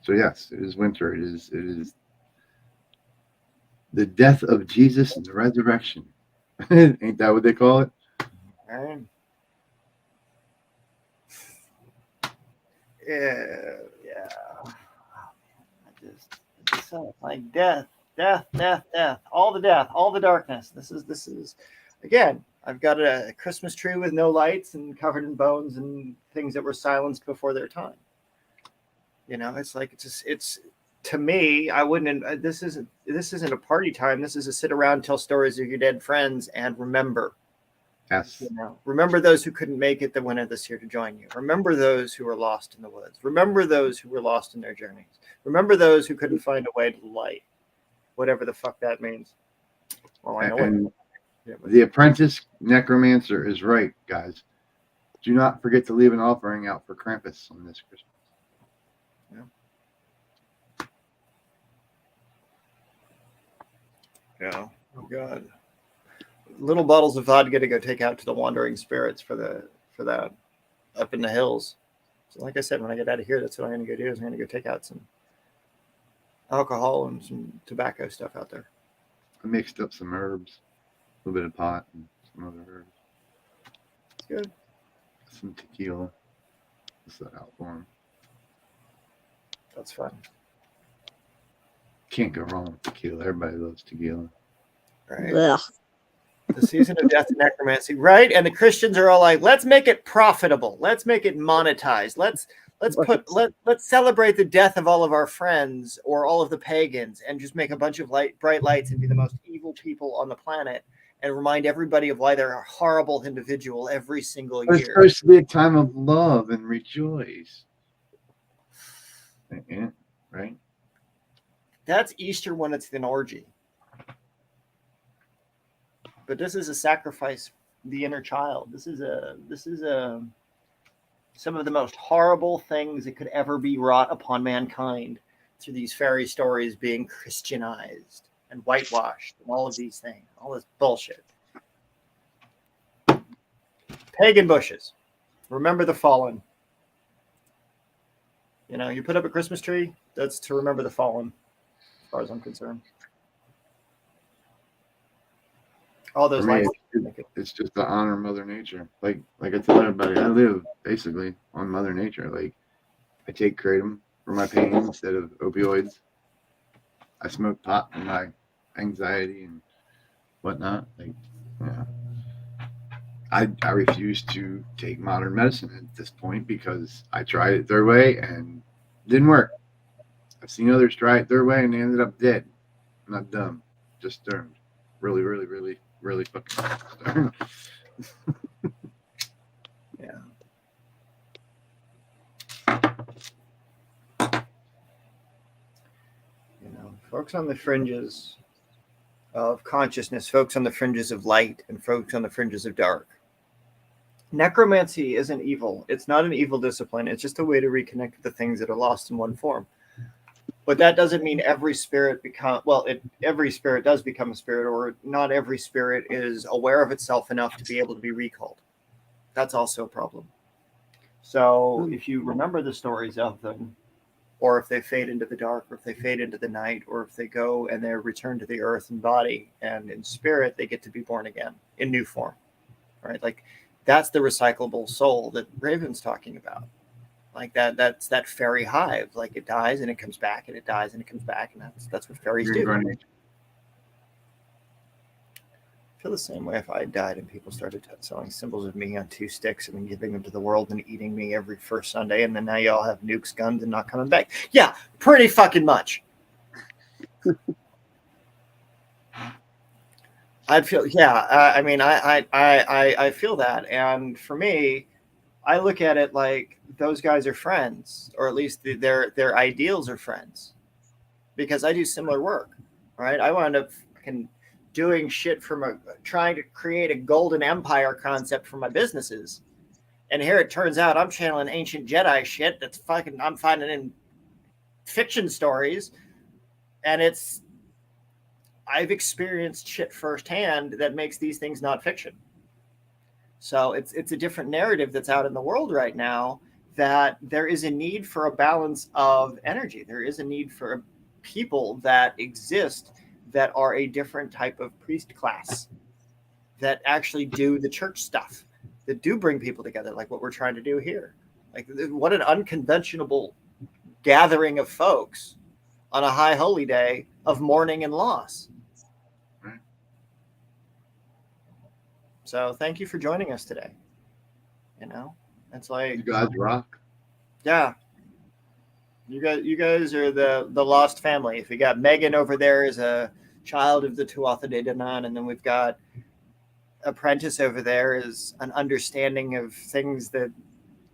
So yes, it is winter. It is the death of Jesus and the resurrection. Ain't that what they call it? Right. Yeah. So like death, all the death, all the darkness. This is again, I've got a Christmas tree with no lights and covered in bones and things that were silenced before their time. It's like it's to me, I wouldn't. This isn't a party time. This is a sit around, tell stories of your dead friends, and remember. Yes. Remember those who couldn't make it that went out this year to join you. Remember those who were lost in the woods. Remember those who were lost in their journeys. Remember those who couldn't find a way to the light, whatever the fuck that means. Well, I know and the apprentice necromancer is right, guys. Do not forget to leave an offering out for Krampus on this Christmas. Yeah. Yeah. Oh God. Little bottles of vodka to go take out to the wandering spirits for that up in the hills. So like I said, when I get out of here, that's what I'm gonna go do. Is I'm gonna go take out some alcohol and some tobacco stuff out there. I mixed up some herbs, a little bit of pot and some other herbs, It's good. some tequila. What's that out for 'em? That's fun. Can't go wrong with tequila. Everybody loves tequila. Right. Ugh. The season of death and necromancy, right? And the Christians are all like, let's make it profitable. Let's make it monetized. Let's celebrate the death of all of our friends or all of the pagans and just make a bunch of bright lights and be the most evil people on the planet and remind everybody of why they're a horrible individual every single It's year. supposed to be a time of love and rejoice. Yeah, right? That's Easter when it's an orgy. But this is a sacrifice, the inner child. This is some of the most horrible things that could ever be wrought upon mankind through these fairy stories being Christianized and whitewashed and all of these things, all this bullshit. Pagan bushes. Remember the fallen. You know, you put up a Christmas tree, that's to remember the fallen, as far as I'm concerned. All those For me, lights. it's just to honor Mother Nature. Like I tell everybody, I live basically on Mother Nature. Like I take kratom for my pain instead of opioids. I smoke pot for my anxiety and whatnot. Like, yeah. I refuse to take modern medicine at this point because I tried it their way and didn't work. I've seen others try it their way and they ended up dead. I'm not dumb, just stoned. Really, really, really, really fucking stoned. Yeah. You know, folks on the fringes of consciousness, folks on the fringes of light, and folks on the fringes of dark. Necromancy isn't evil. It's not an evil discipline. It's just a way to reconnect with the things that are lost in one form. But that doesn't mean every spirit every spirit does become a spirit, or not every spirit is aware of itself enough to be able to be recalled. That's also a problem. So if you remember the stories of them, or if they fade into the dark, or if they fade into the night, or if they go and they're returned to the earth in body and in spirit, they get to be born again in new form, right? Like that's the recyclable soul that Raven's talking about. Like that's that fairy hive. Like it dies and it comes back, and it dies and it comes back, and that's what fairies do. I feel the same way if I died and people started selling symbols of me on 2 sticks and then giving them to the world and eating me every first Sunday, and then now you all have nukes, guns, and not coming back. Yeah, pretty fucking much. I'd feel, yeah. I mean, I feel that, and for me, I look at it like those guys are friends, or at least their ideals are friends, because I do similar work, right? I wound up fucking doing shit from trying to create a golden empire concept for my businesses, and here it turns out I'm channeling ancient Jedi shit that's fucking I'm finding in fiction stories, and I've experienced shit firsthand that makes these things not fiction. So it's a different narrative that's out in the world right now, that there is a need for a balance of energy. There is a need for people that exist that are a different type of priest class that actually do the church stuff, that do bring people together, like what we're trying to do here. Like what an unconventional gathering of folks on a high holy day of mourning and loss. So thank you for joining us today. You know, it's like you guys rock. Yeah. You guys are the lost family. If you got Megan over there as a child of the Tuatha De Danann, and then we've got Apprentice over there as an understanding of things that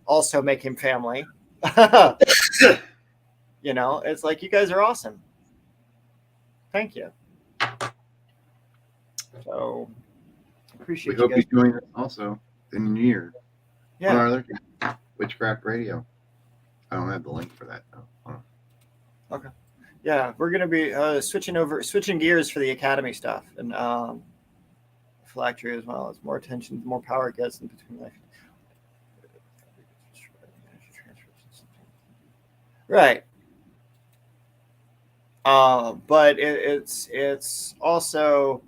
also make him family. You know, it's like you guys are awesome. Thank you. So appreciate We you hope guys. you join us also in the new year. Yeah. On our other Witchcraft Radio. I don't have the link for that though. Okay. Yeah, we're gonna be switching gears for the Academy stuff and phylactery as well. As more attention, more power it gets in between life. Right. But it's also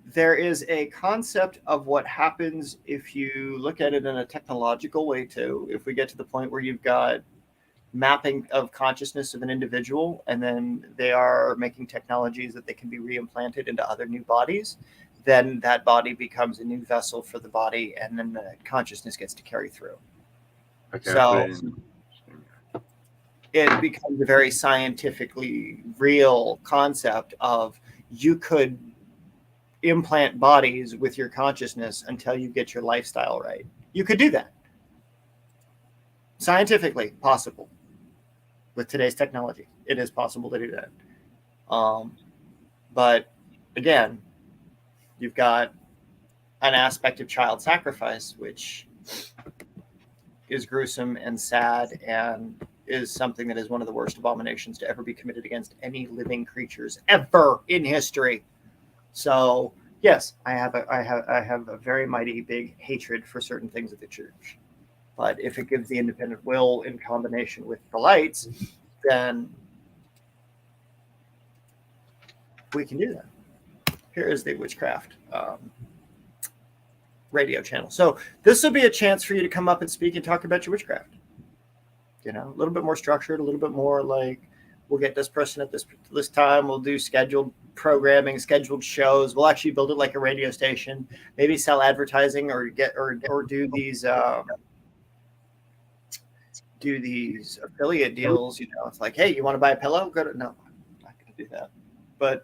there is a concept of what happens if you look at it in a technological way too. If we get to the point where you've got mapping of consciousness of an individual, and then they are making technologies that they can be reimplanted into other new bodies, then that body becomes a new vessel for the body, and then the consciousness gets to carry through. Okay, So it becomes a very scientifically real concept of you could implant bodies with your consciousness until you get your lifestyle right. You could do that. Scientifically possible. With today's technology, it is possible to do that. But again, you've got an aspect of child sacrifice, which is gruesome and sad and is something that is one of the worst abominations to ever be committed against any living creatures ever in history. So yes, I have a very mighty big hatred for certain things of the church. But if it gives the independent will in combination with the lights, then we can do that. Here is the witchcraft radio channel. So this will be a chance for you to come up and speak and talk about your witchcraft. You know, a little bit more structured, a little bit more like we'll get this person at this time. We'll do scheduled programming, scheduled shows. We'll actually build it like a radio station. Maybe sell advertising or do these affiliate deals. You know, it's like, hey, you want to buy a pillow? Go to no, I'm not going to do that. But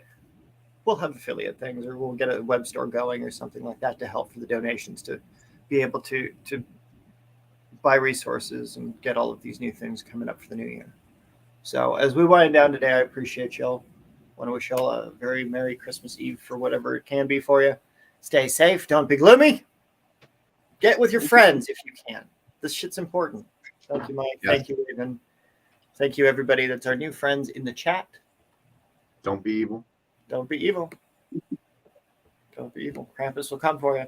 we'll have affiliate things, or we'll get a web store going or something like that to help for the donations to be able to buy resources and get all of these new things coming up for the new year. So as we wind down today, I appreciate y'all. I want to wish y'all a very Merry Christmas Eve for whatever it can be for you. Stay safe. Don't be gloomy. Get with your friends if you can. This shit's important. Thank you, Mike. Yes. Thank you, Raven. Thank you, everybody. That's our new friends in the chat. Don't be evil. Don't be evil. Don't be evil. Krampus will come for you.